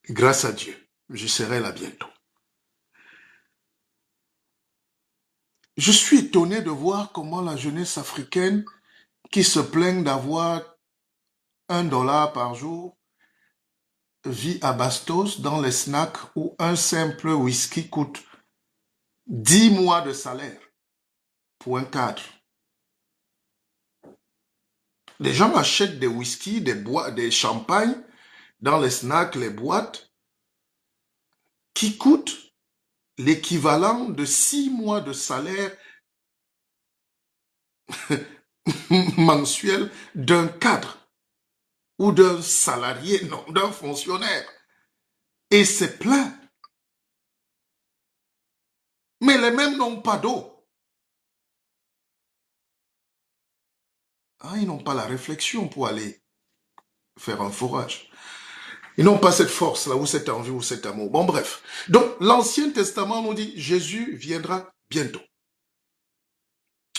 Grâce à Dieu, j'y serai là bientôt. Je suis étonné de voir comment la jeunesse africaine qui se plaignent d'avoir $1 par jour vit à Bastos dans les snacks où un simple whisky coûte 10 mois de salaire pour un cadre. Les gens achètent des whisky, des champagnes dans les snacks, les boîtes, qui coûtent l'équivalent de 6 mois de salaire mensuel d'un cadre ou d'un salarié, non, d'un fonctionnaire. Et c'est plein. Mais les mêmes n'ont pas d'eau. Ah, ils n'ont pas la réflexion pour aller faire un forage. Ils n'ont pas cette force-là, ou cette envie, ou cet amour. Bon, bref. Donc, l'Ancien Testament nous dit, Jésus viendra bientôt.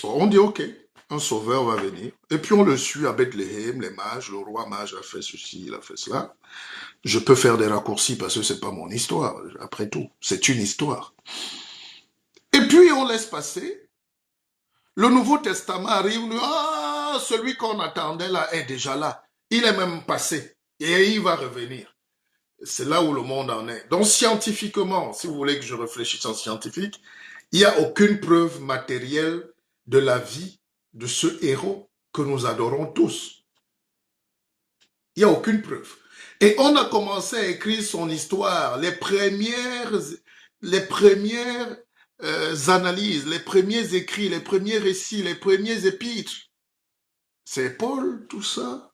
On dit, ok, un sauveur va venir. Et puis on le suit à Bethléem, les mages, le roi mage a fait ceci, il a fait cela. Je peux faire des raccourcis parce que c'est pas mon histoire, après tout. C'est une histoire. Et puis on laisse passer. Le Nouveau Testament arrive, ah, celui qu'on attendait là est déjà là. Il est même passé et il va revenir. C'est là où le monde en est. Donc scientifiquement, si vous voulez que je réfléchisse en scientifique, il n'y a aucune preuve matérielle de la vie de ce héros que nous adorons tous. Il n'y a aucune preuve. Et on a commencé à écrire son histoire, les premières analyses, les premiers écrits, les premiers récits, les premiers épîtres. C'est Paul, tout ça.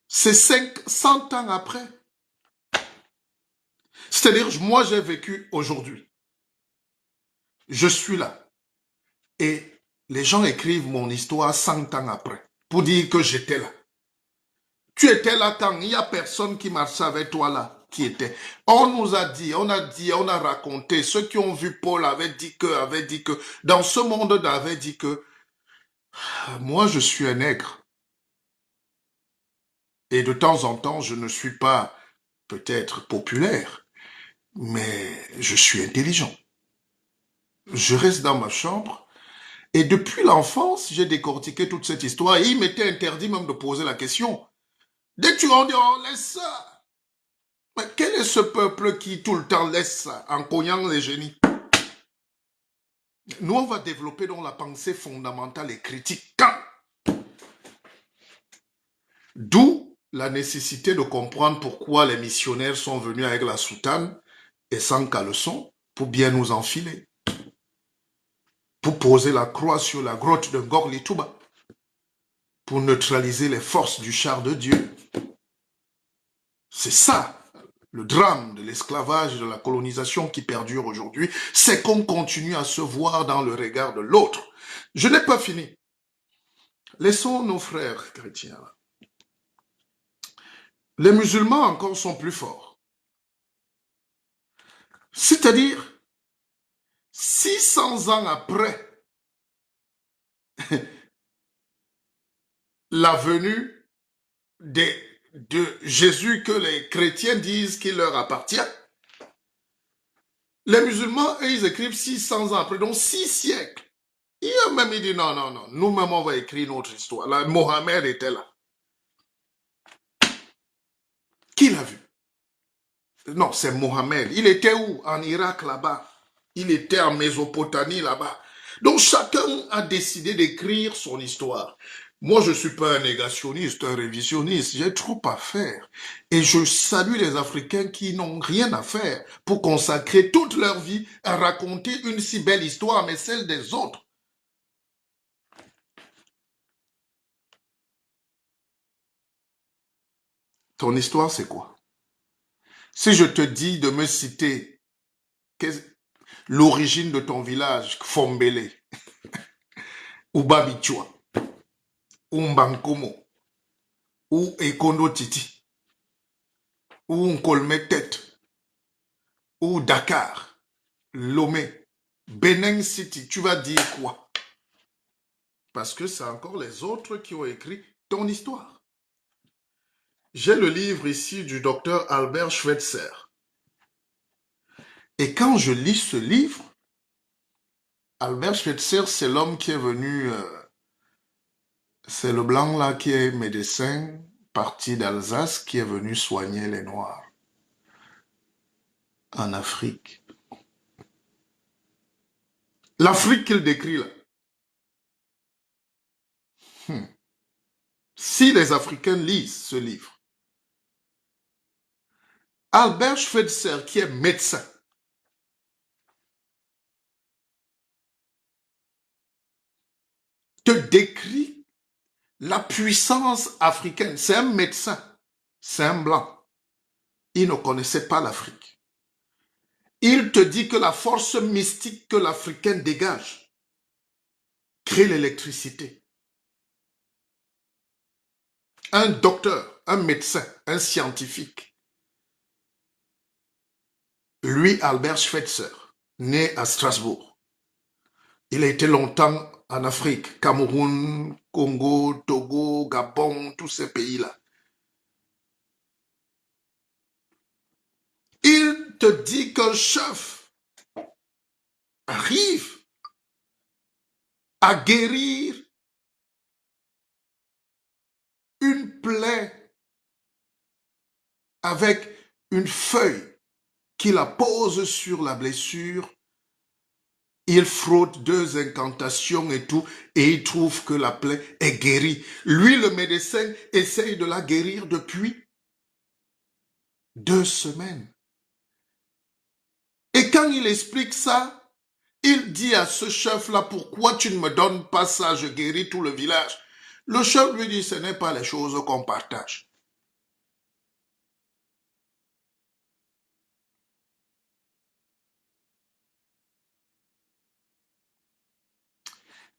C'est 100 ans après. C'est-à-dire, moi j'ai vécu aujourd'hui. Je suis là. Et les gens écrivent mon histoire 100 ans après pour dire que j'étais là. Tu étais là quand il n'y a personne qui marchait avec toi là, qui était. On nous a dit, on a raconté. Ceux qui ont vu Paul avaient dit que, dans ce monde avaient dit que, moi je suis un nègre. Et de temps en temps, je ne suis pas peut-être populaire, mais je suis intelligent. Je reste dans ma chambre. Et depuis l'enfance, j'ai décortiqué toute cette histoire et il m'était interdit même de poser la question. Dès que tu rentres, on laisse ça. Mais quel est ce peuple qui tout le temps laisse ça en cognant les génies? Nous, on va développer dans la pensée fondamentale et critique. D'où la nécessité de comprendre pourquoi les missionnaires sont venus avec la soutane et sans caleçon pour bien nous enfiler. Pour poser la croix sur la grotte de Gorlituba. Pour neutraliser les forces du char de Dieu. C'est ça, le drame de l'esclavage et de la colonisation qui perdure aujourd'hui, c'est qu'on continue à se voir dans le regard de l'autre. Je n'ai pas fini. Laissons nos frères chrétiens là. Les musulmans encore sont plus forts. C'est-à-dire, 600 ans après la venue de Jésus que les chrétiens disent qu'il leur appartient, les musulmans, eux, ils écrivent 600 ans après, donc 6 siècles. Il a même dit non, non, non, nous-mêmes on va écrire notre histoire. Là, Mohamed était là. Qui l'a vu? Non, c'est Mohamed. Il était où? En Irak là-bas. Il était en Mésopotamie là-bas. Donc chacun a décidé d'écrire son histoire. Moi, je ne suis pas un négationniste, un révisionniste. J'ai trop à faire. Et je salue les Africains qui n'ont rien à faire pour consacrer toute leur vie à raconter une si belle histoire, mais celle des autres. Ton histoire, c'est quoi? Si je te dis de me citer l'origine de ton village, Fombele, ou Babichua, ou Mbankomo, ou Ekondo Titi, ou Nkolme-Tête, ou Dakar, Lomé, Benin City, tu vas dire quoi? Parce que c'est encore les autres qui ont écrit ton histoire. J'ai le livre ici du docteur Albert Schweitzer. Et quand je lis ce livre, Albert Schweitzer, c'est l'homme qui est venu, c'est le blanc là qui est médecin, parti d'Alsace, qui est venu soigner les Noirs en Afrique. L'Afrique qu'il décrit là. Hmm. Si les Africains lisent ce livre, Albert Schweitzer, qui est médecin, te décrit la puissance africaine. C'est un médecin, c'est un blanc. Il ne connaissait pas l'Afrique. Il te dit que la force mystique que l'Africain dégage crée l'électricité. Un docteur, un médecin, un scientifique. Lui, Albert Schweitzer, né à Strasbourg. Il a été longtemps en Afrique, Cameroun, Congo, Togo, Gabon, tous ces pays-là. Il te dit qu'un chef arrive à guérir une plaie avec une feuille qu'il la pose sur la blessure. Il frotte 2 incantations et tout, et il trouve que la plaie est guérie. Lui, le médecin, essaye de la guérir depuis 2 semaines. Et quand il explique ça, il dit à ce chef-là, pourquoi tu ne me donnes pas ça, je guéris tout le village. Le chef lui dit, ce n'est pas les choses qu'on partage.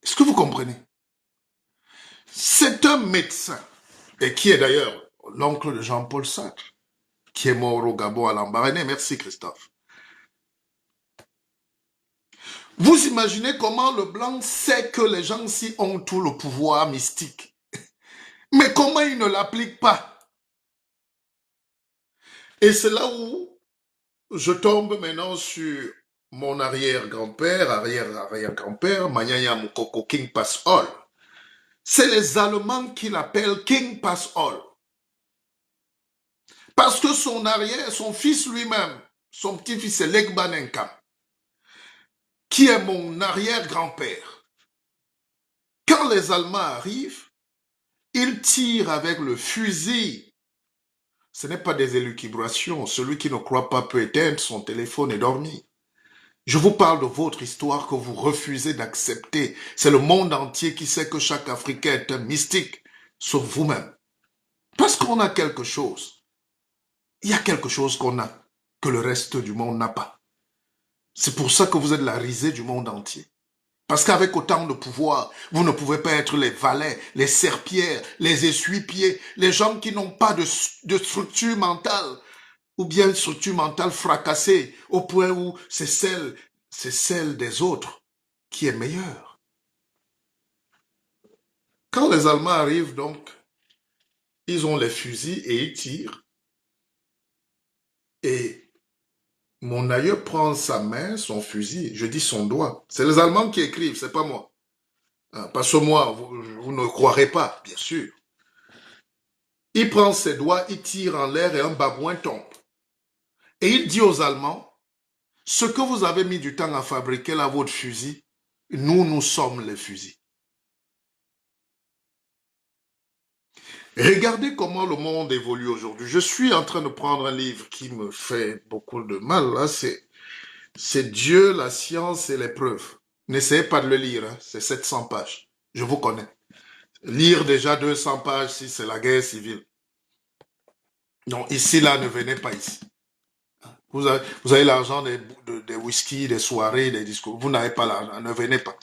Est-ce que vous comprenez? C'est un médecin, et qui est d'ailleurs l'oncle de Jean-Paul Sartre, qui est mort au Gabon à Lambaréné. Merci Christophe. Vous imaginez comment le blanc sait que les gens-ci ont tout le pouvoir mystique. Mais comment ils ne l'appliquent pas? Et c'est là où je tombe maintenant sur mon arrière-grand-père, arrière-arrière-grand-père, Manyanya Mukoko King Pass All. C'est les Allemands qui l'appellent King Pass All. Parce que son fils lui-même, son petit-fils, c'est Legbanenkam, qui est mon arrière-grand-père. Quand les Allemands arrivent, ils tirent avec le fusil. Ce n'est pas des élucubrations. Celui qui ne croit pas peut éteindre son téléphone et dormir. Je vous parle de votre histoire que vous refusez d'accepter. C'est le monde entier qui sait que chaque Africain est un mystique, sauf vous-même. Parce qu'on a quelque chose. Il y a quelque chose qu'on a, que le reste du monde n'a pas. C'est pour ça que vous êtes la risée du monde entier. Parce qu'avec autant de pouvoir, vous ne pouvez pas être les valets, les serpillères, les essuie-pieds, les gens qui n'ont pas de structure mentale, ou bien une structure mentale fracassée, au point où c'est celle des autres qui est meilleure. Quand les Allemands arrivent donc, ils ont les fusils et ils tirent. Et mon aïeux prend sa main, son fusil, je dis son doigt. C'est les Allemands qui écrivent, c'est pas moi. Parce que moi, vous ne croirez pas, bien sûr. Il prend ses doigts, il tire en l'air et un babouin tombe. Et il dit aux Allemands, ce que vous avez mis du temps à fabriquer là, votre fusil, nous sommes les fusils. Regardez comment le monde évolue aujourd'hui. Je suis en train de prendre un livre qui me fait beaucoup de mal. Là, c'est Dieu, la science et les preuves. N'essayez pas de le lire, hein. C'est 700 pages. Je vous connais. Lire déjà 200 pages, si c'est la guerre civile. Non, ici, là, ne venez pas ici. Vous avez l'argent des whisky, des soirées, des discours. Vous n'avez pas l'argent, ne venez pas.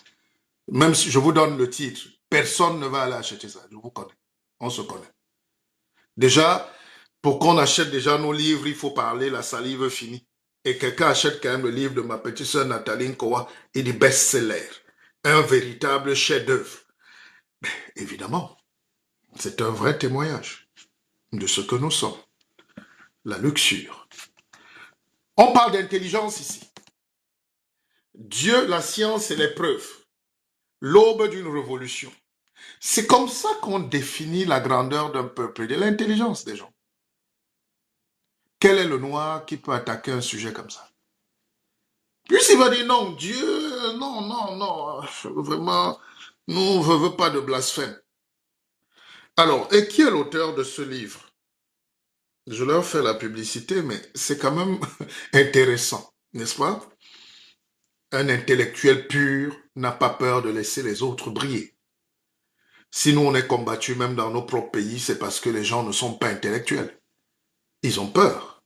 Même si je vous donne le titre, personne ne va aller acheter ça. Je vous connais. On se connaît. Déjà, pour qu'on achète déjà nos livres, il faut parler la salive finie. Et quelqu'un achète quand même le livre de ma petite sœur Nathalie Nkoa, il dit best-seller. Un véritable chef-d'œuvre. Évidemment, c'est un vrai témoignage de ce que nous sommes. La luxure. On parle d'intelligence ici. Dieu, la science et les preuves. L'aube d'une révolution. C'est comme ça qu'on définit la grandeur d'un peuple et de l'intelligence des gens. Quel est le noir qui peut attaquer un sujet comme ça? Puis il va dire non, Dieu, non, non, non, vraiment, nous, on ne veut pas de blasphème. Alors, et qui est l'auteur de ce livre? Je leur fais la publicité, mais c'est quand même intéressant, n'est-ce pas? Un intellectuel pur n'a pas peur de laisser les autres briller. Si nous, on est combattus même dans nos propres pays, c'est parce que les gens ne sont pas intellectuels. Ils ont peur.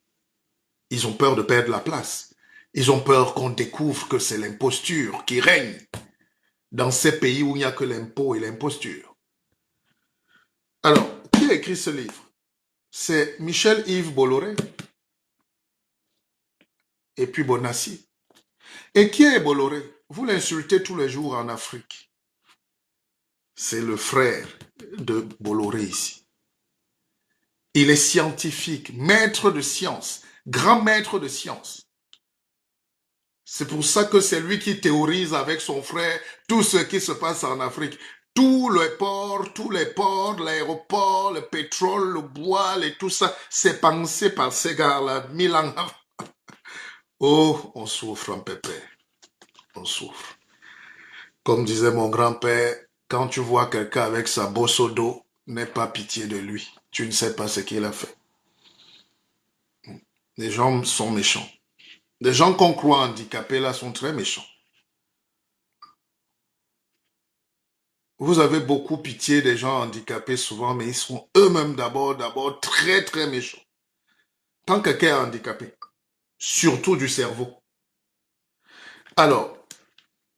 Ils ont peur de perdre la place. Ils ont peur qu'on découvre que c'est l'imposture qui règne dans ces pays où il n'y a que l'impôt et l'imposture. Alors, qui a écrit ce livre? C'est Michel-Yves Bolloré et puis Bonassi. Et qui est Bolloré? Vous l'insultez tous les jours en Afrique. C'est le frère de Bolloré ici. Il est scientifique, maître de science, grand maître de science. C'est pour ça que c'est lui qui théorise avec son frère tout ce qui se passe en Afrique. Tous les ports, l'aéroport, le pétrole, le bois, et tout ça, c'est pensé par ces gars-là, 1000 ans avant. Oh, on souffre en pépère. On souffre. Comme disait mon grand-père, quand tu vois quelqu'un avec sa bosse au dos, n'aie pas pitié de lui. Tu ne sais pas ce qu'il a fait. Les gens sont méchants. Les gens qu'on croit handicapés là sont très méchants. Vous avez beaucoup pitié des gens handicapés souvent, mais ils sont eux-mêmes d'abord très très méchants. Quand quelqu'un est handicapé, surtout du cerveau. Alors,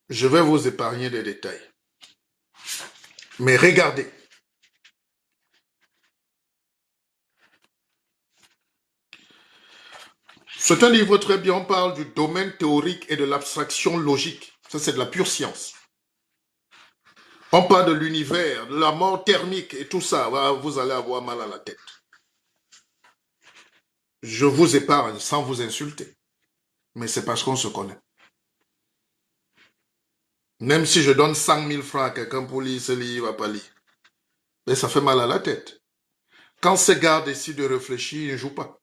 je vais vous épargner des détails. Mais regardez. C'est un livre très bien, on parle du domaine théorique et de l'abstraction logique. Ça, c'est de la pure science. On parle de l'univers, de la mort thermique et tout ça. Vous allez avoir mal à la tête. Je vous épargne sans vous insulter. Mais c'est parce qu'on se connaît. Même si je donne 100 000 francs à quelqu'un pour lire ce livre, il ne va pas lire. Mais ça fait mal à la tête. Quand ces gars décident de réfléchir, ils ne jouent pas.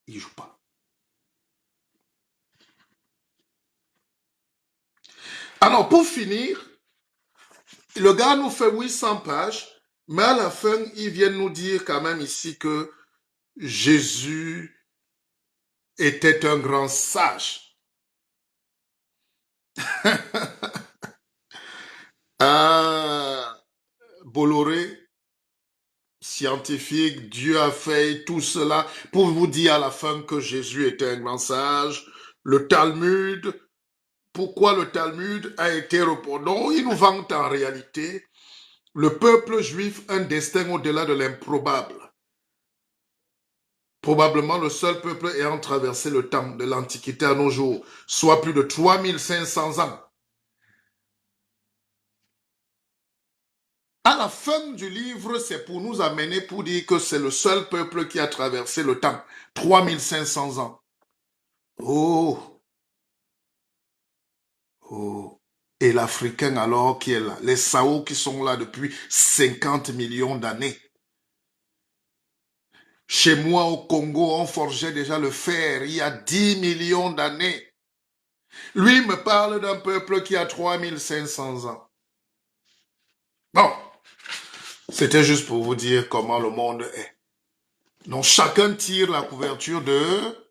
Ils ne jouent pas. Alors, pour finir, le gars nous fait 800 pages, mais à la fin, il vient nous dire quand même ici que Jésus était un grand sage. Ah, Bolloré, scientifique, Dieu a fait tout cela pour vous dire à la fin que Jésus était un grand sage. Le Talmud, pourquoi le Talmud a été reporté? Il nous vante en réalité le peuple juif un destin au-delà de l'improbable. Probablement le seul peuple ayant traversé le temps de l'Antiquité à nos jours, soit plus de 3500 ans. À la fin du livre, c'est pour nous amener pour dire que c'est le seul peuple qui a traversé le temps. 3500 ans. Oh, oh. Et l'Africain alors qui est là. Les Sao qui sont là depuis 50 millions d'années. Chez moi au Congo, on forgeait déjà le fer il y a 10 millions d'années. Lui me parle d'un peuple qui a 3500 ans. Bon, c'était juste pour vous dire comment le monde est. Donc chacun tire la couverture de...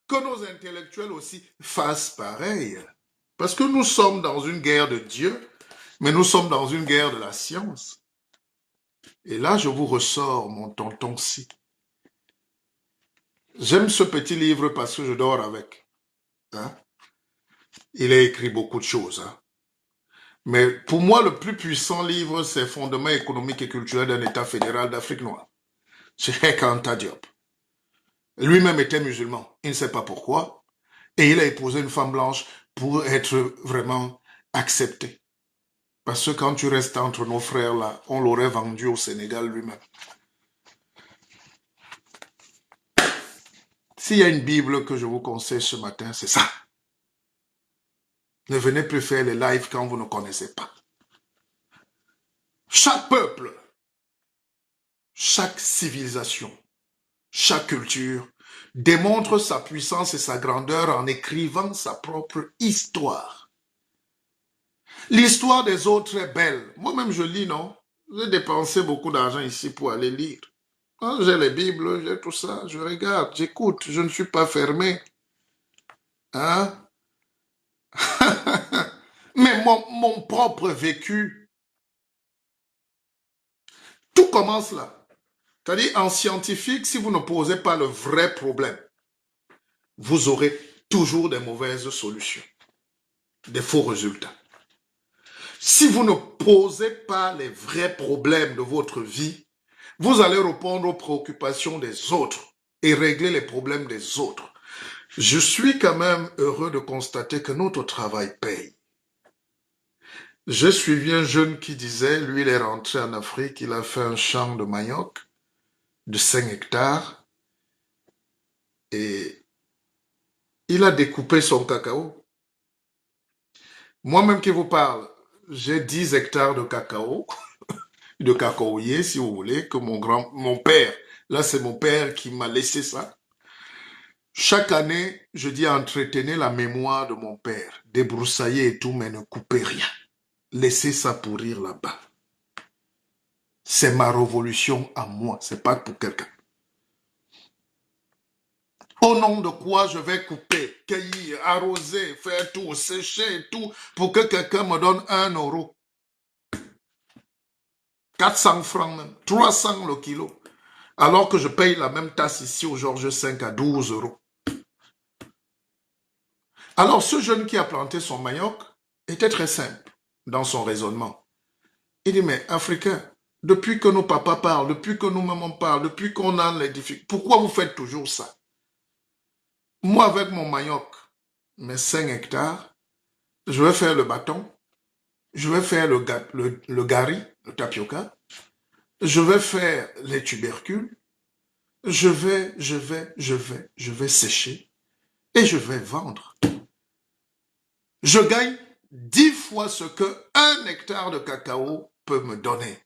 Que nos intellectuels aussi fassent pareil. Parce que nous sommes dans une guerre de Dieu, mais nous sommes dans une guerre de la science. Et là, je vous ressors mon tonton-ci. J'aime ce petit livre parce que je dors avec. Hein? Il a écrit beaucoup de choses. Hein? Mais pour moi, le plus puissant livre, c'est Fondements économiques et culturels d'un État fédéral d'Afrique noire. C'est Cheikh Anta Diop. Lui-même était musulman. Il ne sait pas pourquoi. Et il a épousé une femme blanche pour être vraiment accepté. Parce que quand tu restes entre nos frères là, on l'aurait vendu au Sénégal lui-même. S'il y a une Bible que je vous conseille ce matin, c'est ça. Ne venez plus faire les lives quand vous ne connaissez pas. Chaque peuple, chaque civilisation, chaque culture démontre sa puissance et sa grandeur en écrivant sa propre histoire. L'histoire des autres est belle. Moi-même, je lis, non? J'ai dépensé beaucoup d'argent ici pour aller lire. J'ai les Bibles, j'ai tout ça, je regarde, j'écoute, je ne suis pas fermé. Hein? Mais mon propre vécu, tout commence là. C'est-à-dire, en scientifique, si vous ne posez pas le vrai problème, vous aurez toujours des mauvaises solutions, des faux résultats. Si vous ne posez pas les vrais problèmes de votre vie, vous allez répondre aux préoccupations des autres et régler les problèmes des autres. Je suis quand même heureux de constater que notre travail paye. J'ai suivi un jeune qui disait, lui il est rentré en Afrique, il a fait un champ de manioc de 5 hectares et il a découpé son cacao. Moi-même qui vous parle, j'ai 10 hectares de cacao, de cacaoyer si vous voulez, que mon père, là c'est mon père qui m'a laissé ça. Chaque année, je dis entretenez la mémoire de mon père, débroussaillez et tout, mais ne coupez rien. Laissez ça pourrir là-bas. C'est ma révolution à moi, c'est pas pour quelqu'un. Au nom de quoi je vais couper, cueillir, arroser, faire tout, sécher et tout, pour que quelqu'un me donne 1 euro. 400 francs même, 300 le kilo. Alors que je paye la même tasse ici au Georges V à 12 euros. Alors ce jeune qui a planté son manioc était très simple dans son raisonnement. Il dit, mais Africains, depuis que nos papas parlent, depuis que nos mamans parlent, depuis qu'on a les difficultés, pourquoi vous faites toujours ça? Moi, avec mon manioc, mes 5 hectares, je vais faire le bâton, je vais faire le gari, le tapioca, je vais faire les tubercules, je vais sécher et je vais vendre. Je gagne 10 fois ce que 1 hectare de cacao peut me donner.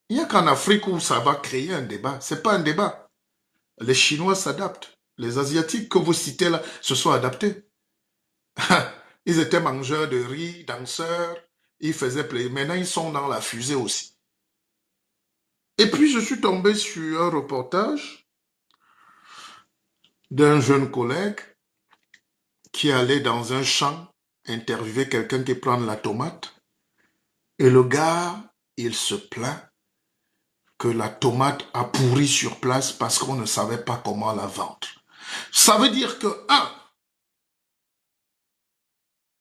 Il n'y a qu'en Afrique où ça va créer un débat. Ce n'est pas un débat. Les Chinois s'adaptent. Les Asiatiques que vous citez là se sont adaptés. Ils étaient mangeurs de riz, danseurs, ils faisaient plaisir. Maintenant, ils sont dans la fusée aussi. Et puis, je suis tombé sur un reportage d'un jeune collègue qui allait dans un champ interviewer quelqu'un qui prend de la tomate. Et le gars, il se plaint que la tomate a pourri sur place parce qu'on ne savait pas comment la vendre. Ça veut dire que,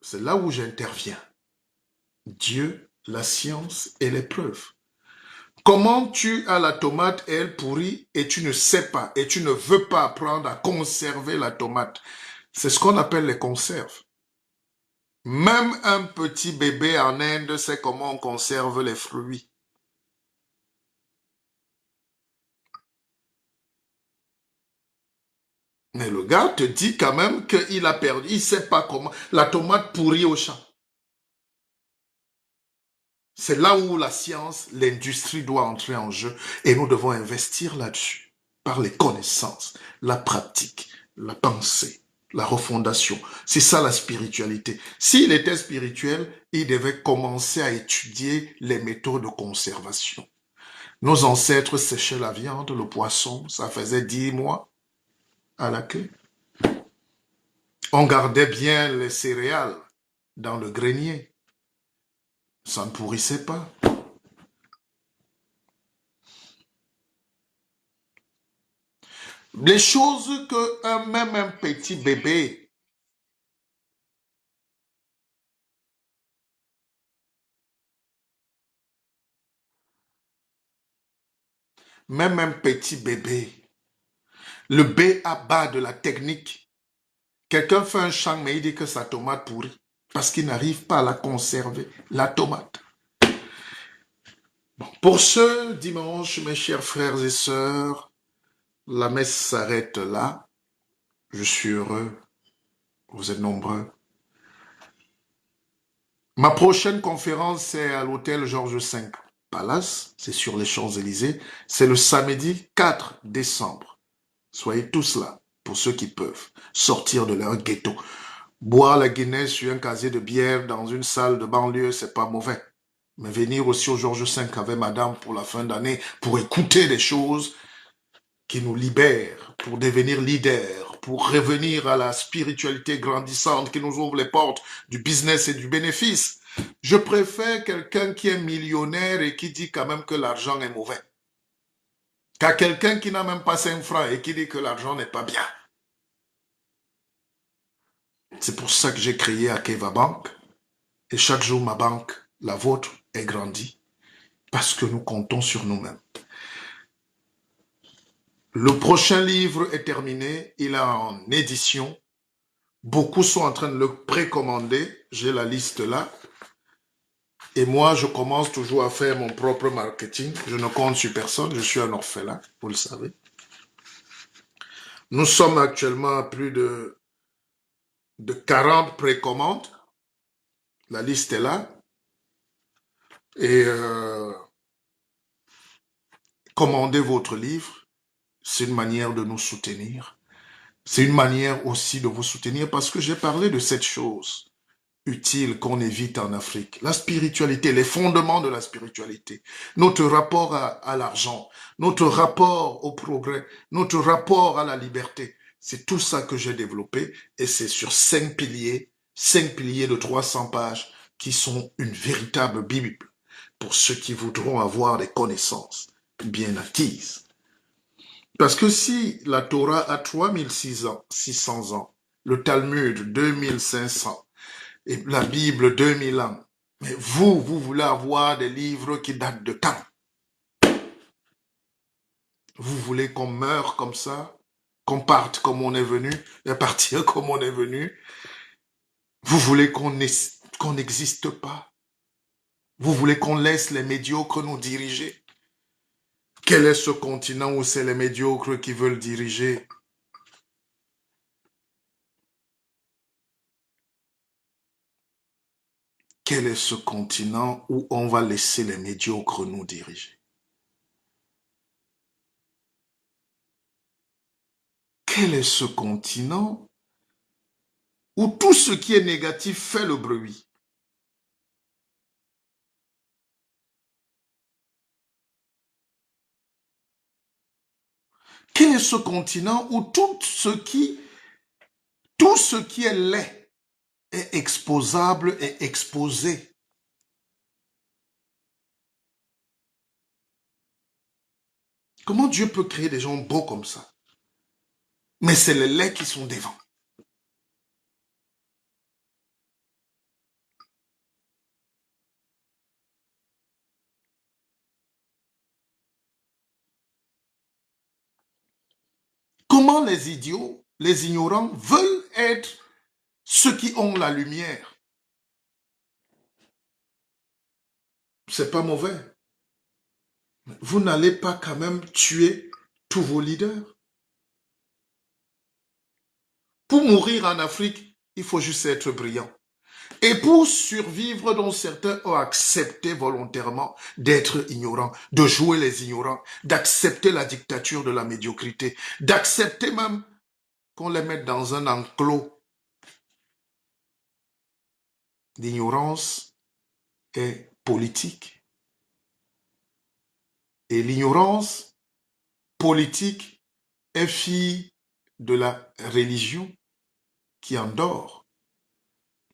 c'est là où j'interviens. Dieu, la science et les preuves. Comment tu as la tomate et elle pourrit et tu ne sais pas et tu ne veux pas apprendre à conserver la tomate. C'est ce qu'on appelle les conserves. Même un petit bébé en Inde sait comment on conserve les fruits. Mais le gars te dit quand même qu'il a perdu, il ne sait pas comment. La tomate pourrit au champ. C'est là où la science, l'industrie doit entrer en jeu et nous devons investir là-dessus par les connaissances, la pratique, la pensée, la refondation. C'est ça la spiritualité. S'il était spirituel, il devait commencer à étudier les méthodes de conservation. Nos ancêtres séchaient la viande, le poisson, ça faisait 10 mois à la clé. On gardait bien les céréales dans le grenier. Ça ne pourrissait pas. Les choses que même un petit bébé, le B à bas de la technique. Quelqu'un fait un champ, mais il dit que sa tomate pourrit parce qu'il n'arrive pas à la conserver, la tomate. Pour ce dimanche, mes chers frères et sœurs, la messe s'arrête là. Je suis heureux. Vous êtes nombreux. Ma prochaine conférence, c'est à l'hôtel Georges V Palace. C'est sur les Champs-Élysées. C'est le samedi 4 décembre. Soyez tous là, pour ceux qui peuvent, sortir de leur ghetto. Boire la Guinness sur un casier de bière dans une salle de banlieue, c'est pas mauvais. Mais venir aussi au Georges V avec madame pour la fin d'année, pour écouter des choses qui nous libèrent, pour devenir leaders, pour revenir à la spiritualité grandissante qui nous ouvre les portes du business et du bénéfice. Je préfère quelqu'un qui est millionnaire et qui dit quand même que l'argent est mauvais, qu'à quelqu'un qui n'a même pas 5 francs et qui dit que l'argent n'est pas bien. C'est pour ça que j'ai créé Akeva Bank. Et chaque jour, ma banque, la vôtre, est grandie. Parce que nous comptons sur nous-mêmes. Le prochain livre est terminé. Il est en édition. Beaucoup sont en train de le précommander. J'ai la liste là. Et moi, je commence toujours à faire mon propre marketing. Je ne compte sur personne. Je suis un orphelin, vous le savez. Nous sommes actuellement à plus de 40 précommandes. La liste est là. Et commandez votre livre. C'est une manière de nous soutenir. C'est une manière aussi de vous soutenir parce que j'ai parlé de cette chose utile qu'on évite en Afrique. La spiritualité, les fondements de la spiritualité, notre rapport à l'argent, notre rapport au progrès, notre rapport à la liberté. C'est tout ça que j'ai développé et c'est sur 5 piliers de 300 pages qui sont une véritable Bible pour ceux qui voudront avoir des connaissances bien acquises. Parce que si la Torah a 3600 ans, le Talmud 2500 et la Bible 2000 ans, mais vous voulez avoir des livres qui datent de quand? Vous voulez qu'on meure comme ça, qu'on parte comme on est venu, et partir comme on est venu? Vous voulez qu'on n'existe pas? Vous voulez qu'on laisse les médiocres nous diriger? Quel est ce continent où c'est les médiocres qui veulent diriger? Quel est ce continent où on va laisser les médiocres nous diriger? Quel est ce continent où tout ce qui est négatif fait le bruit? Quel est ce continent où tout ce qui est laid est exposable et exposé? Comment Dieu peut créer des gens beaux comme ça? Mais c'est les laids qui sont devant. Comment les idiots, les ignorants veulent être ceux qui ont la lumière? C'est pas mauvais. Vous n'allez pas quand même tuer tous vos leaders. Pour mourir en Afrique, il faut juste être brillant. Et pour survivre, dont certains ont accepté volontairement d'être ignorants, de jouer les ignorants, d'accepter la dictature de la médiocrité, d'accepter même qu'on les mette dans un enclos. L'ignorance est politique. Et l'ignorance politique est fille de la religion qui endort,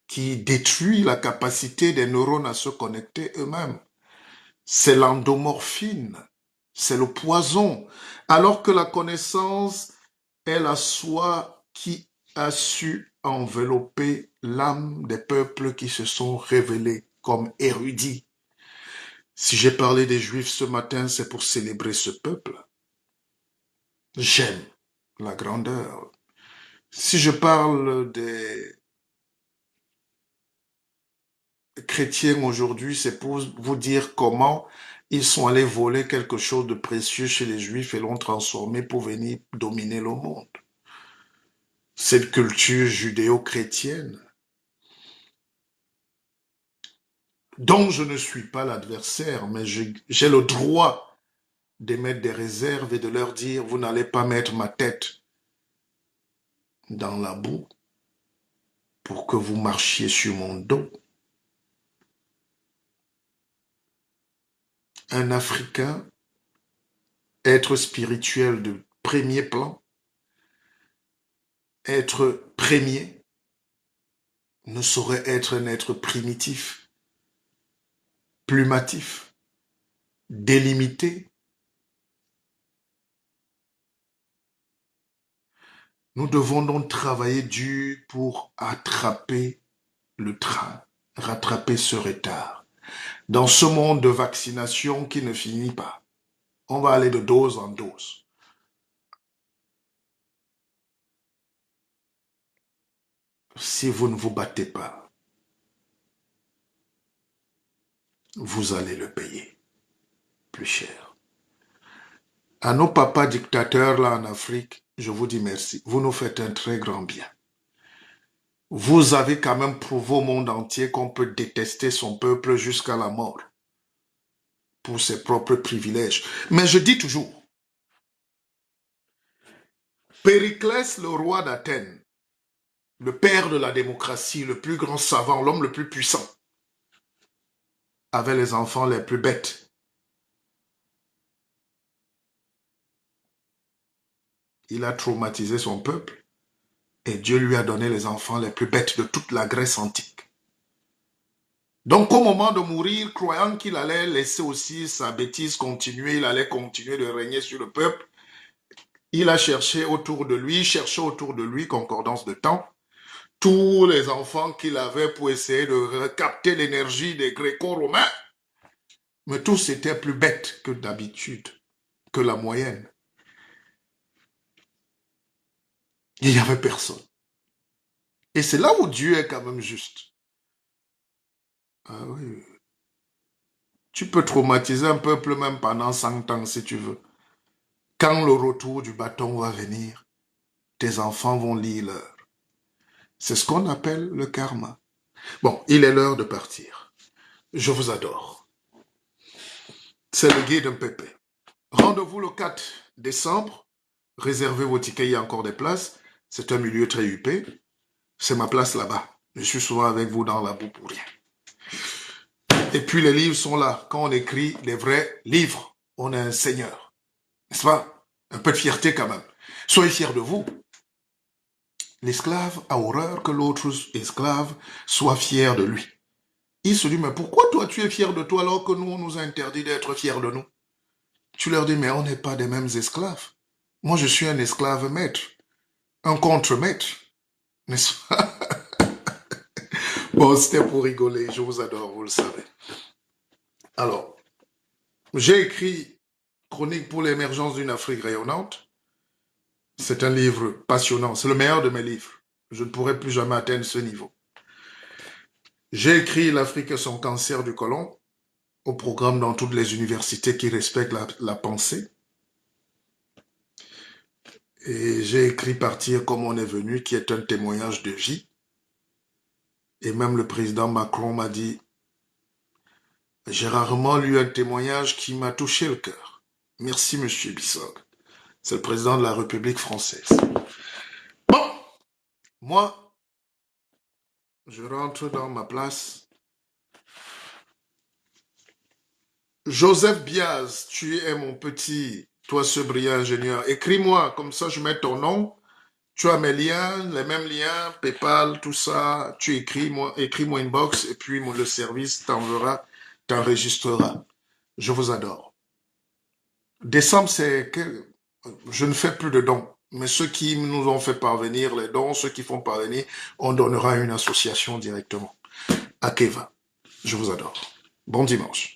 qui détruit la capacité des neurones à se connecter eux-mêmes. C'est l'endomorphine, c'est le poison, alors que la connaissance est la soie qui a su envelopper l'âme des peuples qui se sont révélés comme érudits. Si j'ai parlé des Juifs ce matin, c'est pour célébrer ce peuple. J'aime la grandeur. Si je parle chrétiens aujourd'hui, c'est pour vous dire comment ils sont allés voler quelque chose de précieux chez les Juifs et l'ont transformé pour venir dominer le monde. Cette culture judéo-chrétienne, dont je ne suis pas l'adversaire, mais j'ai le droit d'émettre des réserves et de leur dire, vous n'allez pas mettre ma tête dans la boue pour que vous marchiez sur mon dos. Un Africain, être spirituel de premier plan, être premier, ne saurait être un être primitif, plumatif, délimité. Nous devons donc travailler dur pour attraper le train, rattraper ce retard. Dans ce monde de vaccination qui ne finit pas, on va aller de dose en dose. Si vous ne vous battez pas, vous allez le payer plus cher. À nos papas dictateurs là en Afrique, je vous dis merci. Vous nous faites un très grand bien. Vous avez quand même prouvé au monde entier qu'on peut détester son peuple jusqu'à la mort pour ses propres privilèges. Mais je dis toujours, Périclès, le roi d'Athènes, le père de la démocratie, le plus grand savant, l'homme le plus puissant, avait les enfants les plus bêtes. Il a traumatisé son peuple et Dieu lui a donné les enfants les plus bêtes de toute la Grèce antique. Donc au moment de mourir, croyant qu'il allait laisser aussi sa bêtise continuer, il allait continuer de régner sur le peuple, il a cherché autour de lui, concordance de temps, tous les enfants qu'il avait pour essayer de capter l'énergie des Gréco-Romains. Mais tous étaient plus bêtes que d'habitude, que la moyenne. Il n'y avait personne. Et c'est là où Dieu est quand même juste. Ah oui. Tu peux traumatiser un peuple même pendant 100 ans si tu veux. Quand le retour du bâton va venir, tes enfants vont lire l'heure. C'est ce qu'on appelle le karma. Bon, il est l'heure de partir. Je vous adore. C'est le guide Mpépé. Rendez-vous le 4 décembre. Réservez vos tickets, il y a encore des places. C'est un milieu très huppé. C'est ma place là-bas. Je suis souvent avec vous dans la boue pour rien. Et puis les livres sont là. Quand on écrit les vrais livres, on est un seigneur. N'est-ce pas? Un peu de fierté quand même. Soyez fiers de vous. L'esclave a horreur que l'autre esclave soit fier de lui. Il se dit, mais pourquoi toi tu es fier de toi alors que nous on nous a interdit d'être fiers de nous? Tu leur dis, mais on n'est pas des mêmes esclaves. Moi je suis un esclave maître, un contre-maître. N'est-ce pas? Bon, c'était pour rigoler, je vous adore, vous le savez. Alors, j'ai écrit Chronique pour l'émergence d'une Afrique rayonnante. C'est un livre passionnant, c'est le meilleur de mes livres. Je ne pourrai plus jamais atteindre ce niveau. J'ai écrit L'Afrique et son cancer du côlon, au programme dans toutes les universités qui respectent la pensée. Et j'ai écrit Partir comme on est venu, qui est un témoignage de vie. Et même le président Macron m'a dit, j'ai rarement lu un témoignage qui m'a touché le cœur. Merci, monsieur Bissog. C'est le président de la République française. Bon, moi, je rentre dans ma place. Joseph Biaz, tu es mon petit, toi ce brillant ingénieur. Écris-moi, comme ça je mets ton nom. Tu as mes liens, les mêmes liens, PayPal, tout ça. Tu écris-moi inbox et puis le service t'enverra, t'enregistrera. Je vous adore. Décembre, c'est que je ne fais plus de dons. Mais ceux qui nous ont fait parvenir les dons, ceux qui font parvenir, on donnera à une association directement. À Keva. Je vous adore. Bon dimanche.